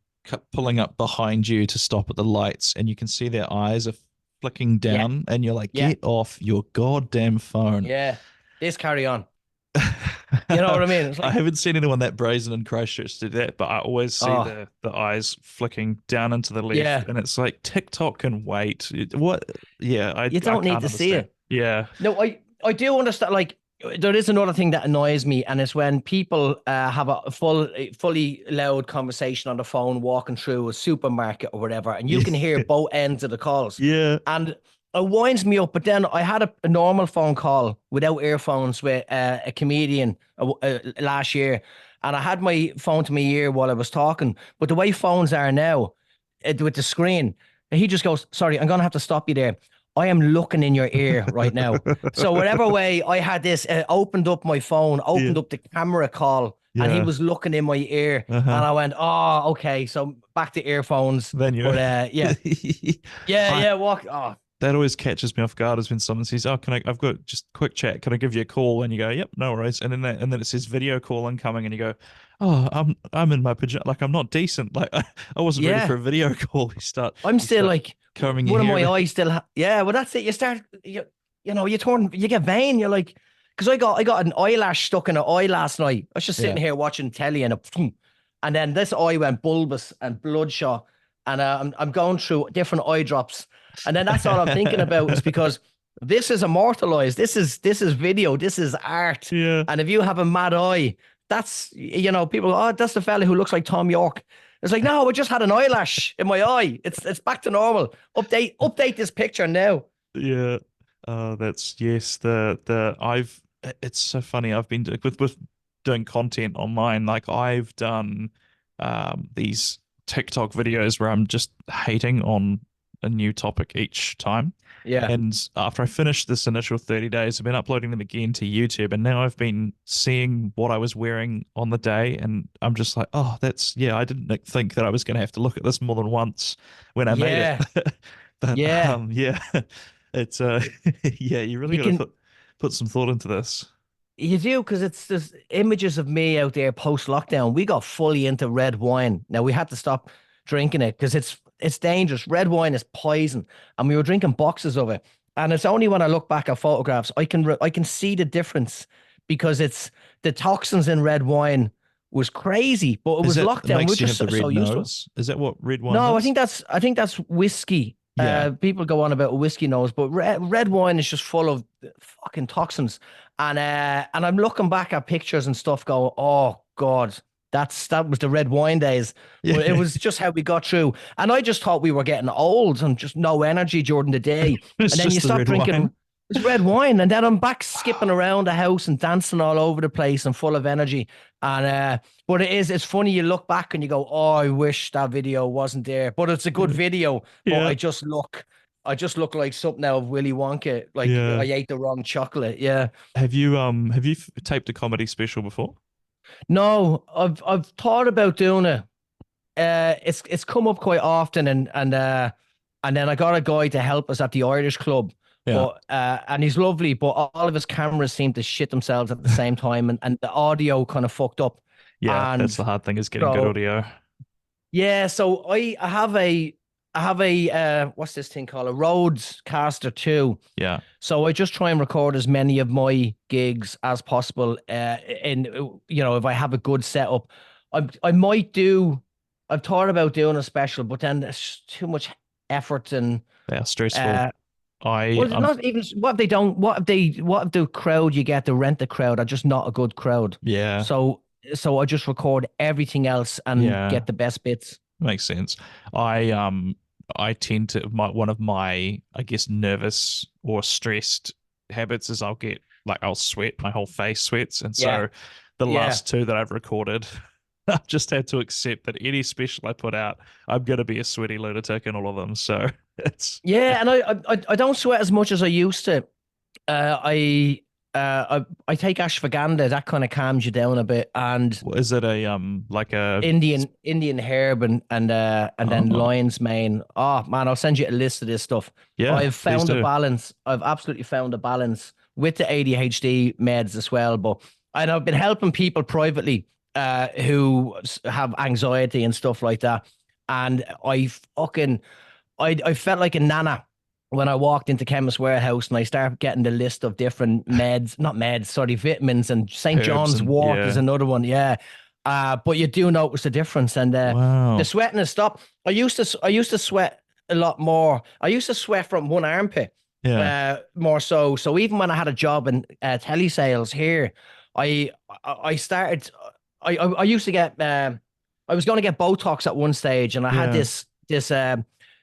pulling up behind you to stop at the lights and you can see their eyes are flicking down and you're like, get off your goddamn phone. Yeah. Just carry on. You know what I mean? I haven't seen anyone that brazen in Christchurch do that, but I always see the eyes flicking down into the left, and it's like TikTok can wait. What? Yeah, you don't need to see it. Yeah. No, I do understand. Like, there is another thing that annoys me, and it's when people have a fully loud conversation on the phone walking through a supermarket or whatever, and you can hear both ends of the calls. Yeah. And it winds me up. But then I had a normal phone call without earphones with a comedian last year, and I had my phone to my ear while I was talking. But the way phones are now, with the screen, he just goes, sorry, I'm going to have to stop you there. I am looking in your ear right now. So whatever way I had this, opened up my phone, opened up the camera call, and he was looking in my ear, and I went, oh, okay. So back to earphones. Then you, walk. Oh. That always catches me off guard is when someone says, "Oh, I've got just a quick chat. Can I give you a call?" And you go, "Yep, no worries." And then it says video call incoming, and you go, "Oh, I'm in my pajamas. Like I'm not decent. Like I wasn't ready for a video call." I'm still like combing one of your hair. my eyes still. Well, that's it. You start, you get vain. You're like, because I got an eyelash stuck in an eye last night. I was just sitting here watching telly, and then this eye went bulbous and bloodshot, and I'm going through different eye drops. And then that's all I'm thinking about is because this is immortalized. This is video. This is art. Yeah. And if you have a mad eye, that's, people, that's the fella who looks like Tom York. It's like, no, I just had an eyelash in my eye. It's back to normal. Update this picture now. Yeah. It's so funny. I've been with doing content online. Like I've done these TikTok videos where I'm just hating on a new topic each time. Yeah. And after I finished this initial 30 days, I've been uploading them again to YouTube. And now I've been seeing what I was wearing on the day. And I'm just like, oh, I didn't think that I was going to have to look at this more than once when I made it. But, it's, you really got to put some thought into this. You do, because there's images of me out there post-lockdown. We got fully into red wine. Now, we had to stop drinking it because it's dangerous. Red wine is poison, and we were drinking boxes of it. And it's only when I look back at photographs I can see the difference, because it's the toxins in red wine was crazy, but it was lockdown. We're just so used to it. Is that what red wine? No, is? I think that's whiskey. Yeah. People go on about whiskey nose, but red wine is just full of fucking toxins. And I'm looking back at pictures and stuff, going, oh God. That was the red wine days. But it was just how we got through. And I just thought we were getting old and just no energy during the day. And then you stop drinking it's red wine. And then I'm back skipping around the house and dancing all over the place and full of energy. And but it's funny, you look back and you go, oh, I wish that video wasn't there. But it's a good video. But I just look like something out of Willy Wonka. Like I ate the wrong chocolate. Yeah. Have you taped a comedy special before? No, I've thought about doing it. It's come up quite often, and then I got a guy to help us at the Irish club. Yeah. But and he's lovely, but all of his cameras seem to shit themselves at the same time, and the audio kind of fucked up. Yeah, And that's the hard thing is getting good so audio. yeah, so I have a what's this thing called, a Rhodes Caster 2. Yeah. So I just try and record as many of my gigs as possible. If I have a good setup, I might do. I've thought about doing a special, but then there's too much effort and They are stressful. well, not even what if they don't. What if the crowd you get to rent the crowd are just not a good crowd? Yeah. So I just record everything else and get the best bits. Makes sense. I tend to one of my, I guess, nervous or stressed habits is I'll sweat, my whole face sweats, and so the last two that I've recorded, I've just had to accept that any special I put out, I'm gonna be a sweaty lunatic in all of them. So it's and I don't sweat as much as I used to. I take ashwagandha, that kind of calms you down a bit, and is it a like a Indian herb and then lion's mane. Oh man, I'll send you a list of this stuff. Yeah, I've found a balance. I've absolutely found a balance with the ADHD meds as well. And I've been helping people privately who have anxiety and stuff like that. And I felt like a nana when I walked into Chemist Warehouse and I started getting the list of different vitamins, and St. John's wort is another one. Yeah. But you do notice the difference, and the sweating has stopped. I used to sweat a lot more. I used to sweat from one armpit. More so. So even when I had a job in telesales here, I started. I used to get. I was going to get Botox at one stage, and I had this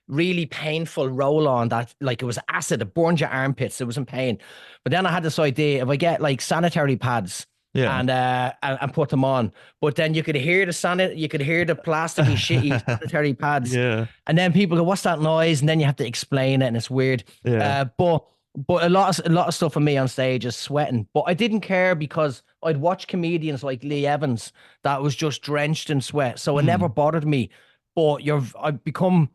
really painful roll on that, like, it was acid. It burned your armpits. It was in pain. But then I had this idea: if I get like sanitary pads and put them on, but then you could hear the plasticky shitty sanitary pads. Yeah. And then people go, "What's that noise?" And then you have to explain it, and it's weird. Yeah. But a lot of stuff for me on stage is sweating. But I didn't care because I'd watch comedians like Lee Evans that was just drenched in sweat, so it never bothered me. But I've become,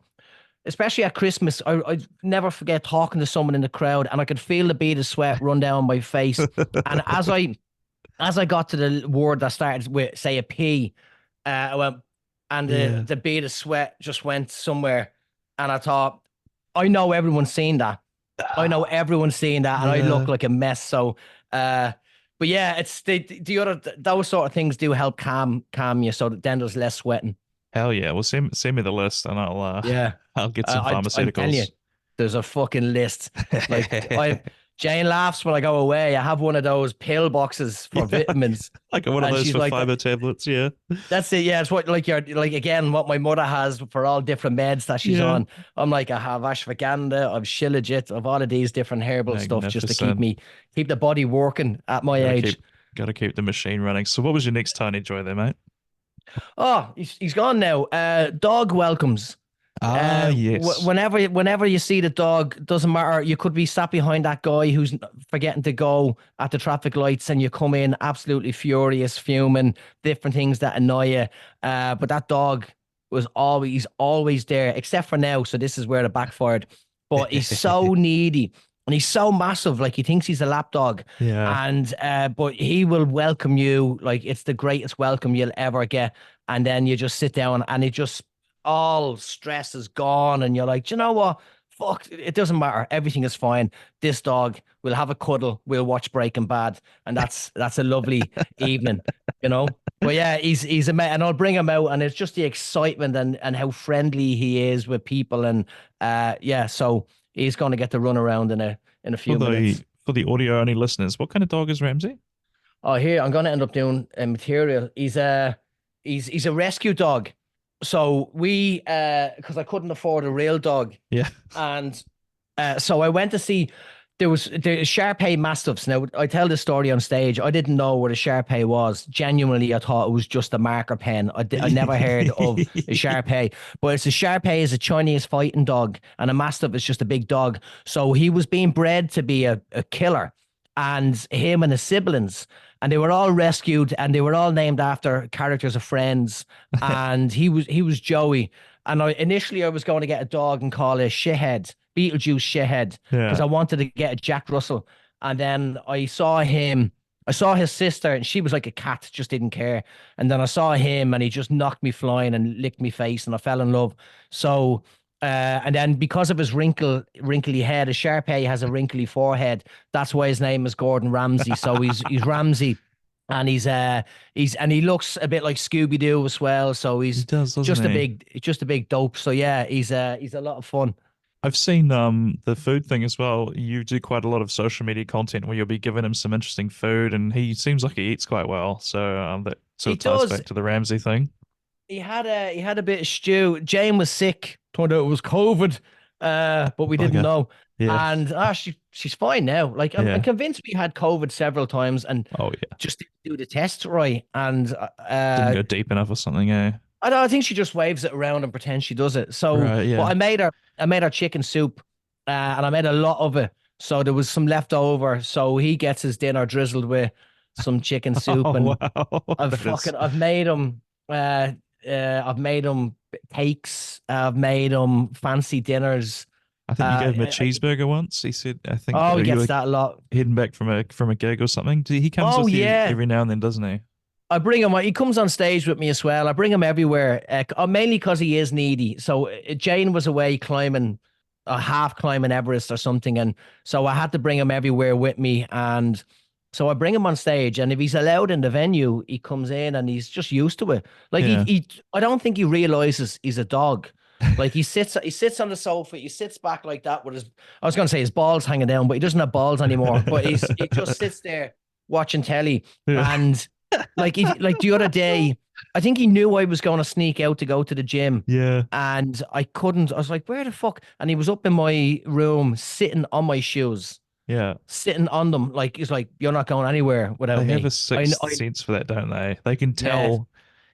especially at Christmas, I never forget talking to someone in the crowd, and I could feel the bead of sweat run down my face. And as I got to the word that started with, say, a P, I went, and the bead of sweat just went somewhere, and I thought, I know everyone's seen that. And I look like a mess. So, but yeah, it's the other, those sort of things do help calm you, so that then there's less sweating. Hell yeah! Well, send me the list, and I'll get some pharmaceuticals. I'm telling you, there's a fucking list. Like Jane laughs when I go away. I have one of those pill boxes for vitamins. Like one of those for fiber tablets. Yeah, that's it. Yeah, it's what what my mother has for all different meds that she's on. I'm like, I have ashwagandha, I've shilajit, I've all of these different herbal stuff just to keep the body working at my age. Gotta keep the machine running. So, what was your next tiny joy there, mate? Oh, he's gone now. Dog welcomes. Yes. Whenever you see the dog, doesn't matter. You could be sat behind that guy who's forgetting to go at the traffic lights, and you come in absolutely furious, fuming, different things that annoy you. But that dog was always there, except for now. So this is where it backfired. But he's so needy. And he's so massive, like he thinks he's a lap dog. Yeah. And but he will welcome you like it's the greatest welcome you'll ever get. And then you just sit down, and it just, all stress is gone, and you're like, do you know what? Fuck, it doesn't matter. Everything is fine. This dog, we'll have a cuddle. We'll watch Breaking Bad, and that's a lovely evening, you know. But yeah, he's a man, and I'll bring him out, and it's just the excitement and how friendly he is with people, and so he's going to get to run around in a few minutes. For the audio only listeners, what kind of dog is Ramsey? Oh, here, I'm going to end up doing a material. He's a rescue dog. So we, because I couldn't afford a real dog. Yeah. And so I went to see, there was the Shar-Pei Mastiffs. Now, I tell this story on stage. I didn't know what a Shar-Pei was. Genuinely, I thought it was just a marker pen. I never heard of a Shar-Pei. But a Shar-Pei is a Chinese fighting dog, and a Mastiff is just a big dog. So he was being bred to be a killer. and him and his siblings, and they were all rescued, and they were all named after characters of Friends. And he was Joey. And initially I was going to get a dog and call it Shithead, Beetlejuice Shithead, because Yeah. I wanted to get a Jack Russell. And then I saw his sister, and she was like a cat, just didn't care. And then I saw him, and he just knocked me flying and licked me face, and I fell in love. So, and then because of his wrinkly head, a Sharpei has a wrinkly forehead. That's why his name is Gordon Ramsay. So he's Ramsay, and he looks a bit like Scooby Doo as well. So He he's does, doesn't he? just a big dope. So yeah, he's a lot of fun. I've seen the food thing as well. You do quite a lot of social media content where you'll be giving him some interesting food, and he seems like he eats quite well. So that sort He of ties does. back to the Ramsey thing. He had a bit of stew. Jane was sick. Turned out it was COVID, but we didn't Bugger. know. Yeah. And she's fine now. Like I'm Yeah. convinced we had COVID several times and Oh yeah. just didn't do the test right. And Didn't go deep enough or something, eh? I don't. I think she just waves it around and pretends she does it. So, Right. but Yeah. I made her chicken soup, and I made a lot of it. So there was some left over. So he gets his dinner drizzled with some chicken soup, Oh and wow. That is. I've made him. I've made him cakes. I've him fancy dinners. I think you gave him a Uh, cheeseburger once. He said, I think oh, he you gets were that a lot. heading back from a gig or something. He comes Oh with you yeah, every now and then, doesn't he? I bring him. He comes on stage with me as well. I bring him everywhere, mainly because he is needy. So Jane was away climbing, half climbing Everest or something, and so I had to bring him everywhere with me. And so I bring him on stage, and if he's allowed in the venue, he comes in and he's just used to it. Like Yeah. I don't think he realizes he's a dog. Like he sits on the sofa, he sits back like that with his, I was going to say his balls hanging down, but he doesn't have balls anymore. But he just sits there watching telly, Yeah. and like the other day, I think he knew I was going to sneak out to go to the gym, Yeah. and I couldn't. I was like, where the fuck? And he was up in my room, sitting on my shoes, Yeah. sitting on them. Like he's like, you're not going anywhere without They have me. a sixth I sense for that, don't they? They can yeah, tell.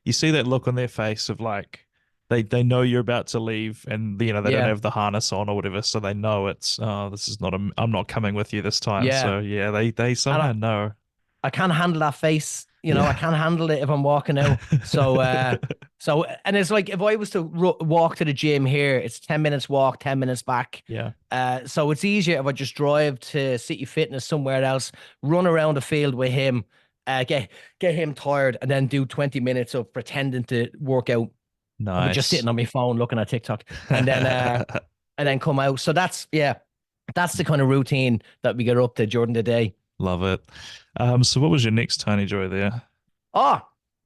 You see that look on their face of like they know you're about to leave, and you know they don't yeah, have the harness on or whatever, so they know it's this is not a I'm not coming with you this time. yeah. So yeah, they And somehow know. I can't handle that face. I Yeah. can't handle it if I'm walking out. So, and it's like if I was to walk to the gym here, it's 10 minutes walk, 10 minutes back. Yeah. So it's easier if I just drive to City Fitness somewhere else, run around the field with him, get him tired, and then do 20 minutes of pretending to work out, but just Nice. sitting on my phone looking at TikTok, and then come out. So that's the kind of routine that we get up to during the day. Love it. So what was your next tiny joy there? Oh,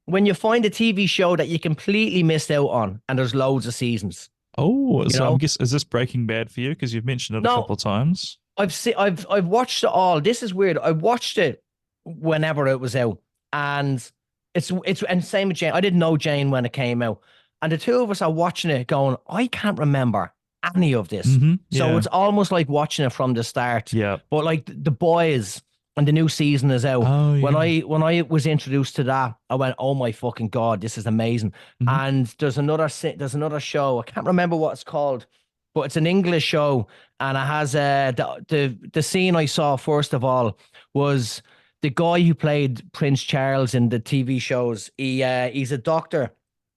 when you find a TV show that you completely missed out on, and there's loads of seasons. Oh, You so I'm know, guess is this Breaking Bad for you? Because you've mentioned it a no, couple of times. I've watched it all. This is weird. I watched it whenever it was out, and and same with Jane. I didn't know Jane when it came out, and the two of us are watching it, going, I can't remember any of this. So Yeah. it's almost like watching it from the start. Yeah. But like the boys, and the new season is out. Oh When yeah. I was introduced to that, I went, "Oh my fucking god, this is amazing!" Mhm. And there's another show. I can't remember what it's called, but it's an English show, and it has the scene I saw first of all was the guy who played Prince Charles in the TV shows. He's a doctor,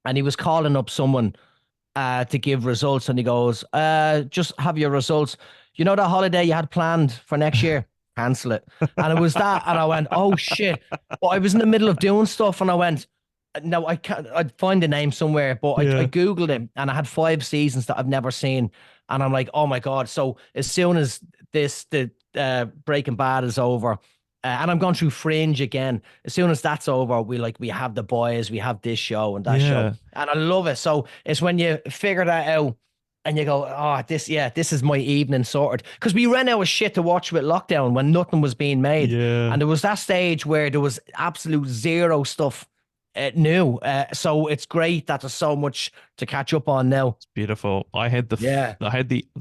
and he was calling up someone to give results, and he goes, "Just have your results. You know that holiday you had planned for next year." Cancel it. And it was that. And I went, oh shit. But I was in the middle of doing stuff, and I went, no, I can't. I'd find the name somewhere, but I Yeah. Googled him, and I had 5 seasons that I've never seen. And I'm like, oh my God. So as soon as the Breaking Bad is over, and I'm going through Fringe again, as soon as that's over, we have The Boys, we have this show and that show. Yeah. And I love it. So it's when you figure that out, and you go, oh, this is my evening sorted. Because we ran out of shit to watch with lockdown when nothing was being made. Yeah. And there was that stage where there was absolute zero stuff new. So it's great that there's so much to catch up on now. It's beautiful. I had the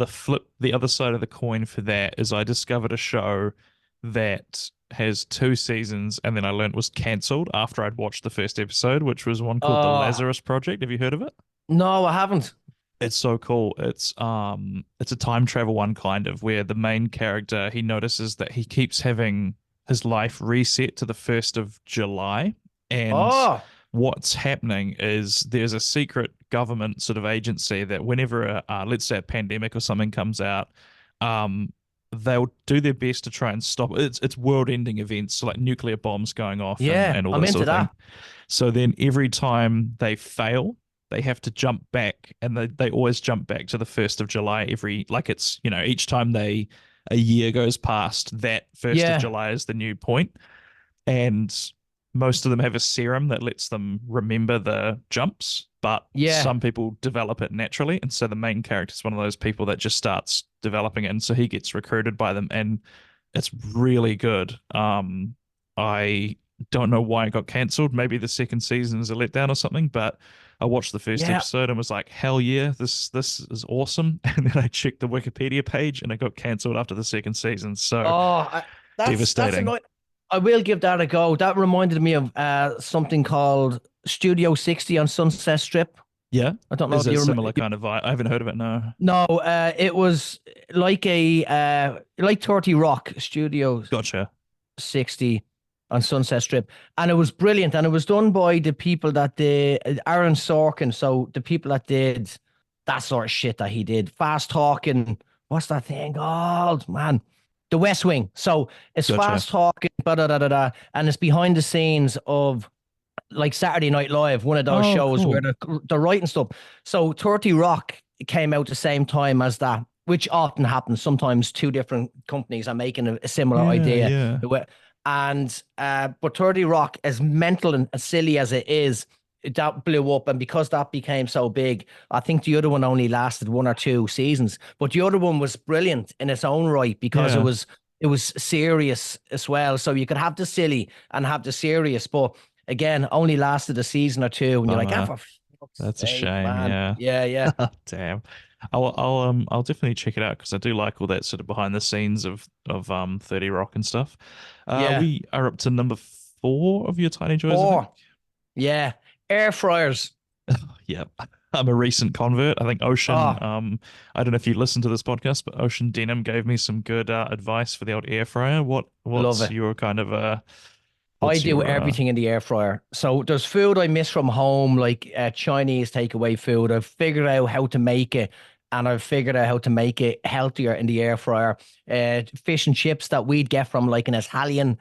flip, the other side of the coin for that is I discovered a show that has 2 seasons, and then I learned was cancelled after I'd watched the first episode, which was one called The Lazarus Project. Have you heard of it? No, I haven't. It's so cool. It's a time travel one kind of, where the main character, he notices that he keeps having his life reset to the 1st of July. And Oh, what's happening is there's a secret government sort of agency that whenever, let's say, a pandemic or something comes out, they'll do their best to try and stop it. It's world-ending events, so like nuclear bombs going off yeah, and all I'm that sort into of thing. that. So then every time they fail, they have to jump back, and they always jump back to the 1st of July like it's, each time a year goes past, that 1st of Yeah, July is the new point. And most of them have a serum that lets them remember the jumps, but yeah, some people develop it naturally. And so the main character is one of those people that just starts developing it. And so he gets recruited by them, and it's really good. I don't know why it got cancelled. Maybe the second season is a letdown or something, but I watched the first yeah. episode and was like, hell yeah, this is awesome. And then I checked the Wikipedia page and it got cancelled after the second season. So Oh, that's devastating. annoying. I will give that a go. That reminded me of something called Studio 60 on Sunset Strip. Yeah. I don't know Is if it you a remember. similar kind of vibe? I haven't heard of it, no. No, it was like like 30 Rock Studio Gotcha. 60 on Sunset Strip, and it was brilliant. And it was done by the people that did Aaron Sorkin. So the people that did that sort of shit that he did, fast talking. What's that thing called, man? The West Wing. So it's Gotcha. fast talking, and it's behind the scenes of like Saturday Night Live, one of those Oh, shows where cool. they're writing stuff. So 30 Rock came out the same time as that, which often happens. Sometimes two different companies are making a similar Yeah, idea. yeah. And but 30 Rock, as mental and as silly as it is, that blew up. And because that became so big, I think the other one only lasted 1 or 2 seasons. But the other one was brilliant in its own right because Yeah. it was serious as well. So you could have the silly and have the serious, but again, only lasted a season or two, and you're like, Bummer. for fuck's That's a sake, shame, man. yeah. Yeah. Damn. I'll definitely check it out because I do like all that sort of behind the scenes of 30 Rock and stuff. Yeah. We are up to number 4 of your tiny joys, I think. Or, yeah. Air fryers. Yep. I'm a recent convert. I think Ocean, Oh, I don't know if you listen to this podcast, but Ocean Denim gave me some good advice for the old air fryer. love What's it. your kind of I what's do your everything in the air fryer. So there's food I miss from home, like Chinese takeaway food. I've figured out how to make it, and I've figured out how to make it healthier in the air fryer. Fish and chips that we'd get from like an Italian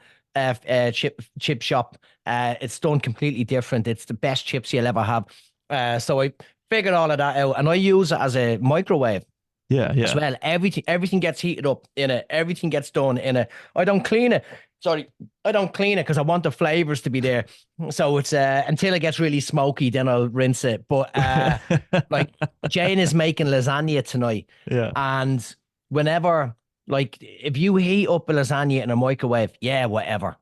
chip shop. It's done completely different. It's the best chips you'll ever have. So I figured all of that out, and I use it as a microwave Yeah, as yeah. well. Everything gets heated up in it. Everything gets done in it. I don't clean it. Sorry, I don't clean it because I want the flavors to be there. So it's until it gets really smoky, then I'll rinse it. But like Jane is making lasagna tonight, Yeah. and whenever like if you heat up a lasagna in a microwave, yeah, whatever.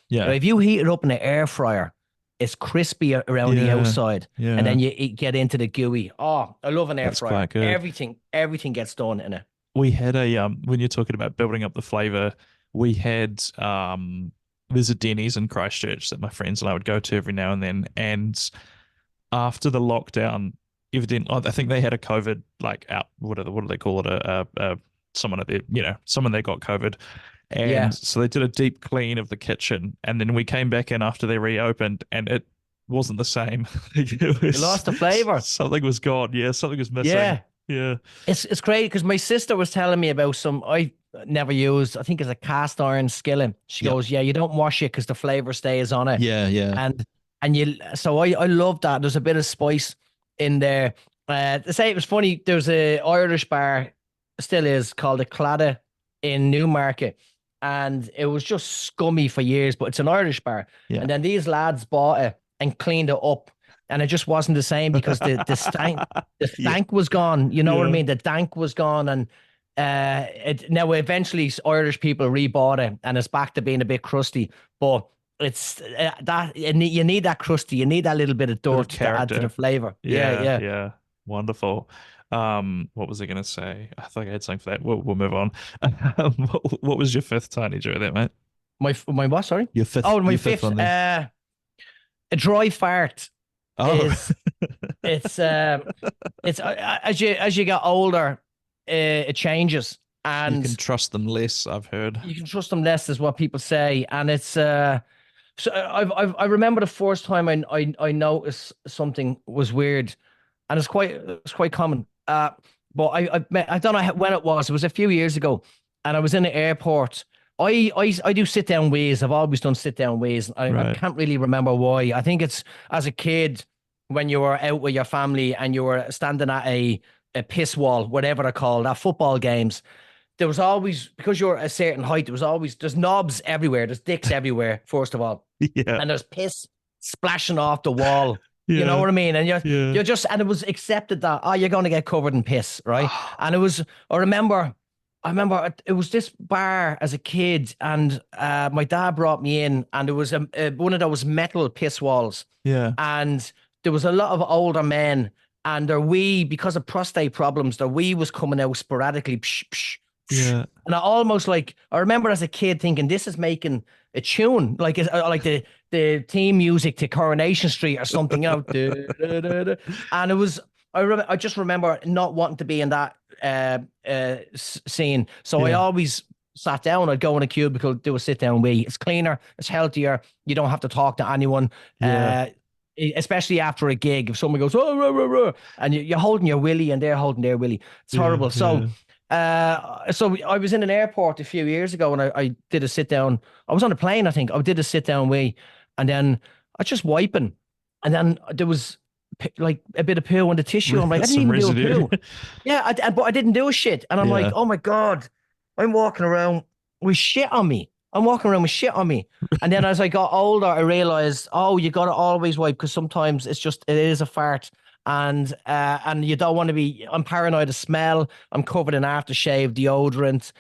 Yeah. If you heat it up in an air fryer, it's crispy around the Yeah. outside, and Yeah. then you get into the gooey. Oh, I love an air That's fryer. quite good. Everything gets done in it. We had a when you're talking about building up the flavor, we had there's a Denny's in Christchurch that my friends and I would go to every now and then. And after the lockdown, evidently, I think they had a COVID like out. What do they call it? Someone at the someone that got COVID, and Yeah. so they did a deep clean of the kitchen, and then we came back in after they reopened, and it wasn't the same. It You lost the flavor. Something was gone. Yeah, something was missing. Yeah. Yeah. It's crazy because my sister was telling me about some I never used. I think it's a cast iron skillet. She Yep. goes, yeah, you don't wash it because the flavor stays on it. Yeah, yeah. And you, so I love that. There's a bit of spice in there. To say it was funny, there's a Irish bar, still is, called the Claddagh in Newmarket, and it was just scummy for years, but it's an Irish bar. Yeah. And then these lads bought it and cleaned it up, and it just wasn't the same because the stank was gone. You know what I Yeah. mean? The dank was gone, and now eventually Irish people rebought it, and it's back to being a bit crusty, but. It's that you need that crusty, you need that little bit of dirt to add to character. the flavor. Yeah. Yeah. Wonderful. What was I going to say? I thought I had something for that. We'll move on. What was your fifth tiny joy there, mate? My what? Sorry. Your fifth. Oh, my your fifth. one there. A dry fart. Oh, It's as you get older, it changes. And you can trust them less, I've heard. you can trust them less, is what people say. And it's so I remember the first time I noticed something was weird, and it's quite common. But I don't know when it was. It was a few years ago, and I was in the airport. I do sit down ways. I've always done sit down ways. I Right. can't really remember why. I think it's as a kid when you were out with your family and you were standing at a piss wall, whatever they're called, at football games. There was always, because you're a certain height, there's knobs everywhere, there's dicks everywhere, first of all. Yeah. And there's piss splashing off the wall. Yeah. You know what I mean? And Yeah. you're just, and it was accepted that, you're going to get covered in piss, right? And it was, I remember it was this bar as a kid, and my dad brought me in, and it was one of those metal piss walls. Yeah. And there was a lot of older men, and their wee, because of prostate problems, their wee was coming out sporadically. Psh, psh, psh. Yeah. And I remember as a kid thinking, this is making a tune, like the theme music to Coronation Street or something, you know. And it was, I just remember not wanting to be in that scene. So I always sat down. I'd go in a cubicle, do a sit down wee. It's cleaner, it's healthier. You don't have to talk to anyone. Yeah. Especially after a gig, if someone goes, oh, rah, rah, rah, and you're holding your willy and they're holding their willy, it's horrible. So I was in an airport a few years ago, and I did a sit down. I was on a plane, I think. I did a sit down wee, and then I was just wiping, and then there was like a bit of poo on the tissue. I'm like, I didn't even do a poo. Yeah, but I didn't do a shit, and I'm like, oh my God, I'm walking around with shit on me. And then as I got older, I realized, you got to always wipe, because sometimes it is a fart. And you don't want to be, I'm paranoid of smell. I'm covered in aftershave, deodorant,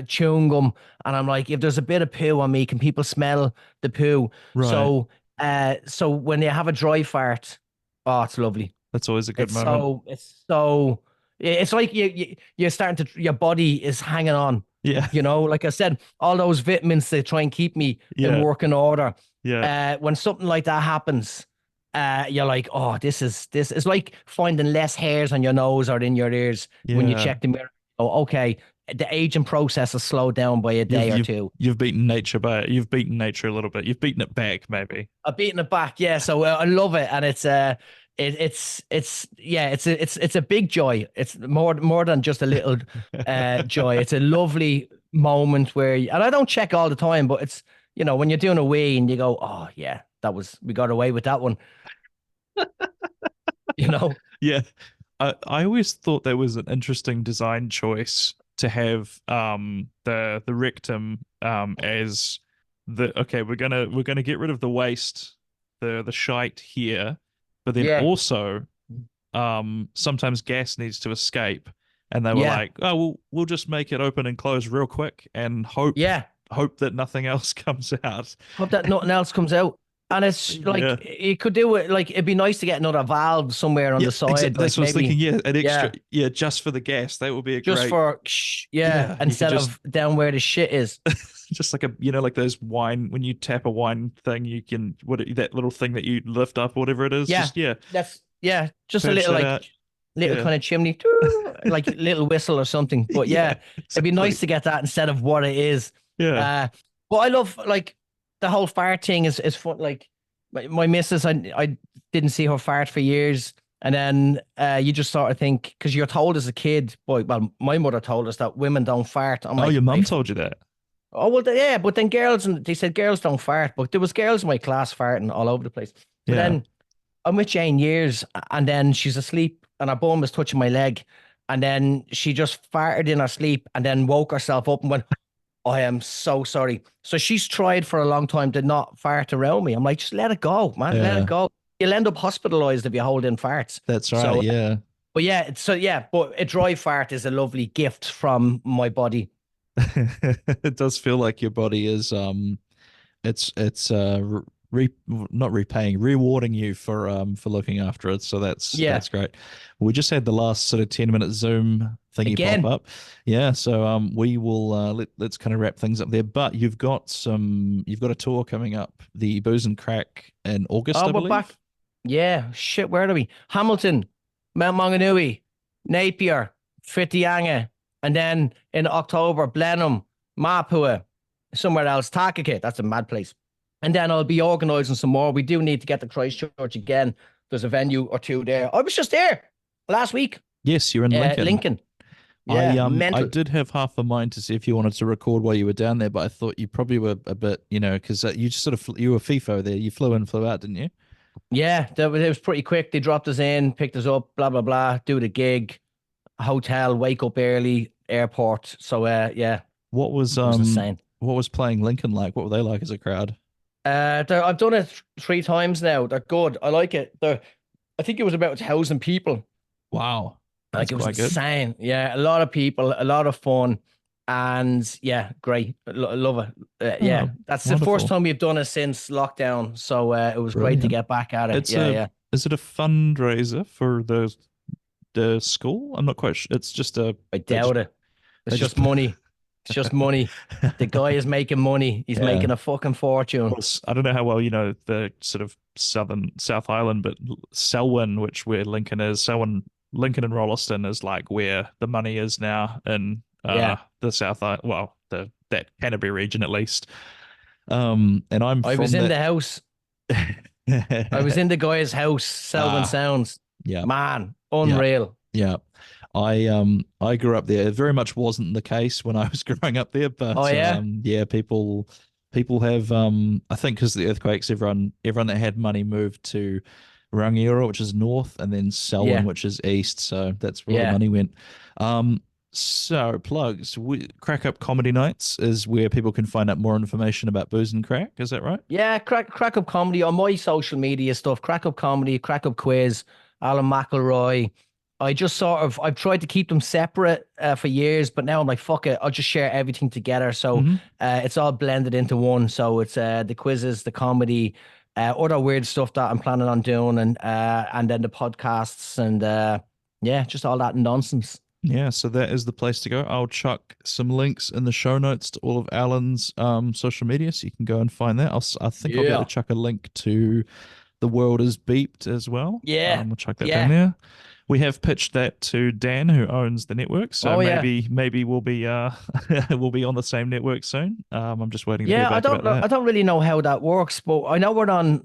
chewing gum. And I'm like, if there's a bit of poo on me, can people smell the poo? Right. So when you have a dry fart, it's lovely. That's always a good moment. It's like you're starting to, your body is hanging on. Yeah. You know, like I said, all those vitamins to try and keep me in working order. Yeah. When something like that happens, you're like, this is like finding less hairs on your nose or in your ears when you check the mirror. Oh, okay, the aging process has slowed down by a day or two. You've beaten nature a little bit. You've beaten it back, maybe. I've beaten it back, yeah. So I love it, and it's a big joy. It's more than just a little joy. It's a lovely moment and I don't check all the time, but it's, when you're doing a wee and you go, oh yeah, we got away with that one. Yeah. I always thought that was an interesting design choice to have the rectum as we're gonna get rid of the waste, the shite here, but then also sometimes gas needs to escape, and they were like, we'll just make it open and close real quick and hope that nothing else comes out. Hope that nothing else comes out. And it's like, you could do it, like, it'd be nice to get another valve somewhere on the side. Exactly. That's what I was thinking. An extra, just for the gas. That would be instead of down where the shit is. Just like like those wine, when you tap a wine thing, you can, that little thing that you lift up, whatever it is. Just a little, like, kind of chimney, like little whistle or something. But it'd be nice to get that instead of what it is. Yeah. But I love, like, the whole fart thing is fun. Like, my missus, I didn't see her fart for years. And then you just sort of think, because you're told as a kid, well, my mother told us that women don't fart. Your mum told you that? Oh, well, but then they said girls don't fart. But there was girls in my class farting all over the place. But then I'm with Jane years, and then she's asleep, and her bum was touching my leg. And then she just farted in her sleep, and then woke herself up and went, I am so sorry. So she's tried for a long time to not fart around me. I'm like, just let it go, man. Yeah. Let it go. You'll end up hospitalized if you hold in farts. That's right. So, but a dry fart is a lovely gift from my body. It does feel like your body is rewarding you for looking after it. So that's great. We just had the last sort of 10-minute Zoom thingy pop up. Yeah. So we will let's kind of wrap things up there. But you've got a tour coming up, the Booze and Crack in August, I believe. Back. Yeah. Shit, where are we? Hamilton, Mount Maunganui, Napier, Whitianga, And then in October, Blenheim, Mapua, somewhere else, Takakit. That's a mad place. And then I'll be organising some more. We do need to get to Christchurch again. There's a venue or two there. I was just there last week. Yes, you're in Lincoln. Lincoln. Yeah, I did have half a mind to see if you wanted to record while you were down there, but I thought you probably were a bit, because you just you were FIFO there. You flew in, flew out, didn't you? Yeah, it was pretty quick. They dropped us in, picked us up, blah, blah, blah, do the gig, hotel, wake up early, airport. So, yeah. What was insane. What was playing Lincoln like? What were they like as a crowd? I've done it 3 times now. They're good. I like it. I think it was about 1,000 people. Wow. Like, it was insane. Good. Yeah, a lot of people, a lot of fun. And yeah, great. Love it. Yeah, that's wonderful. The first time we've done it since lockdown. So it was great to get back at it. Is it a fundraiser for the school? I'm not quite sure. It's just I doubt it. It's just money. It's just money. The guy is making money. He's making a fucking fortune. Well, I don't know how well you know the sort of South Island, but Selwyn, where Lincoln is, Lincoln and Rolleston is like where the money is now in the South Island. Well, that Canterbury region at least. And I was in the house. I was in the guy's house. Selwyn Sounds. Yeah, man, unreal. Yeah. I grew up there. It very much wasn't the case when I was growing up there, but people have I think because of the earthquakes, everyone that had money moved to Rangiora, which is north, and then Selwyn, which is east. So that's where the money went. So plugs. Craic Comedy Nights is where people can find out more information about Booze and Crack. Is that right? Yeah, Craic Comedy on my social media stuff. Craic Comedy, Craic Quiz, Alan McElroy. I've tried to keep them separate for years, but now I'm like, fuck it, I'll just share everything together. So it's all blended into one. So it's the quizzes, the comedy, other weird stuff that I'm planning on doing, and then the podcasts, and just all that nonsense. Yeah, so that is the place to go. I'll chuck some links in the show notes to all of Alan's social media, so you can go and find that. I think I'll be able to chuck a link to The World Is Beeped as well. Yeah. We'll chuck that down there. We have pitched that to Dan, who owns the network, so maybe we'll be we'll be on the same network soon. I'm just waiting to hear back about that. I don't really know how that works, but I know we're on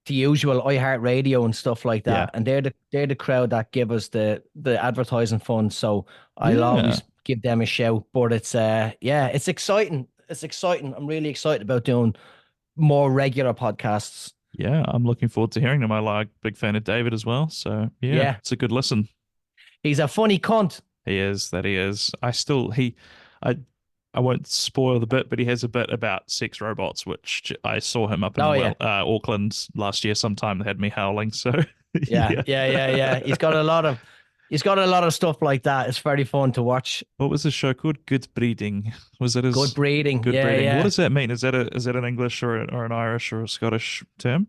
the usual iHeartRadio and stuff like that, and they're the crowd that give us the advertising funds. So I'll always give them a shout. But it's it's exciting. It's exciting. I'm really excited about doing more regular podcasts. Yeah, I'm looking forward to hearing them. I like big fan of David as well. So yeah, it's a good listen. He's a funny cunt. He is. I won't spoil the bit, but he has a bit about sex robots, which I saw him up in Auckland last year sometime that had me howling. So yeah. He's got a lot of stuff like that. It's very fun to watch. What was the show called? Good Breeding. Was it Good Breeding? Good Breeding. Yeah. What does that mean? Is that an English or an Irish or a Scottish term?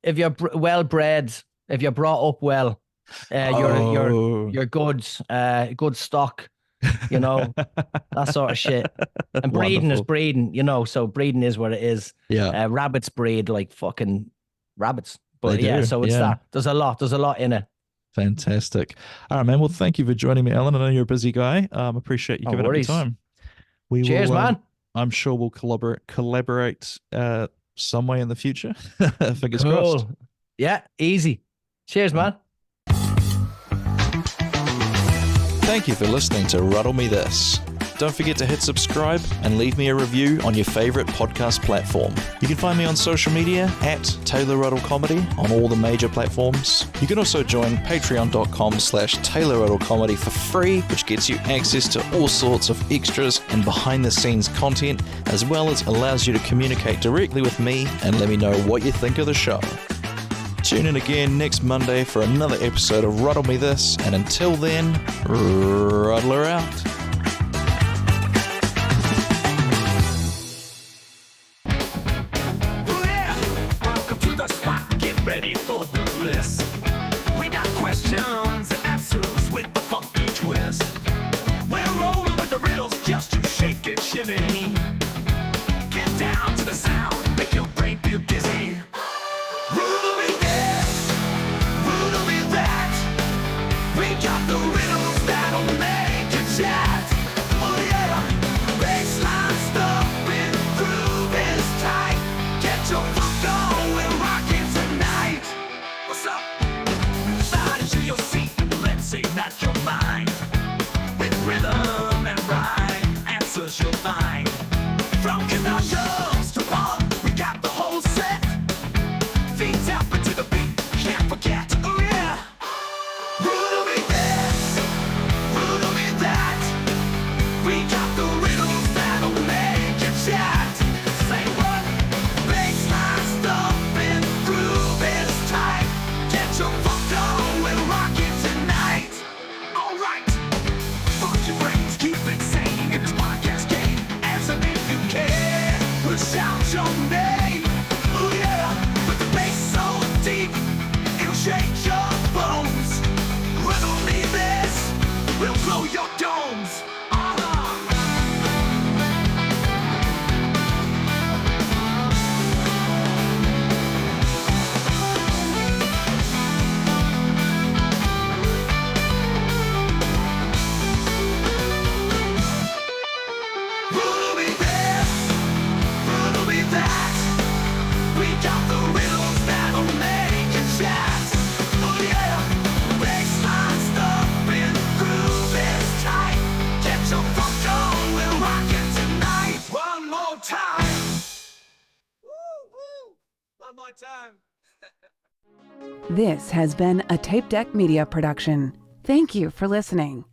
If you're well bred, if you're brought up well, you're good. Good stock. That sort of shit. And breeding is breeding. So breeding is what it is. Yeah. Rabbits breed like fucking rabbits. But so it's that. There's a lot in it. Fantastic. All right, man. Well, thank you for joining me, Alan. I know you're a busy guy. Appreciate you giving up your time. Cheers, man. I'm sure we'll collaborate some way in the future. Fingers crossed. Yeah, easy. Cheers, man. Thank you for listening to Ruddle Me This. Don't forget to hit subscribe and leave me a review on your favorite podcast platform. You can find me on social media at Taylor Ruddle Comedy on all the major platforms. You can also join patreon.com/Taylor Ruddle Comedy for free, which gets you access to all sorts of extras and behind the scenes content, as well as allows you to communicate directly with me and let me know what you think of the show. Tune in again next Monday for another episode of Ruddle Me This, and until then, Ruddle her out. Welcome to the spot. Get ready for the bliss. We got questions and answers with the funky twist. We're rolling with the riddles just to shake it, shimmy. Get down to the sound, make your brain feel dizzy. Ruddle me this, ruddle me that. We got the riddles that'll make you chat. rhythm and rhyme, answers you'll find. From conundrums to pop, we got the whole set. Feet tap into the beat, can't forget. Oh yeah. Ruddle me this, ruddle me that. We got the riddles that'll make you chat. Say what? Baseline stuff and groove is tight. Get your funk on, we'll rock it tonight. Alright. Funk your brains, keep it sane in this podcast game. Answer if you can. Push out your name. Oh yeah. With the bass so deep, it'll shake your bones. Riddle me this, we'll blow your domes. Riddle me this, riddle me that. We got the riddles that'll make you chat. Oh yeah, baseline stuff and groove is tight. Get your funk on, we'll rock it tonight. One more time. Woo woo. One more time. This has been a Tape Deck Media production. Thank you for listening.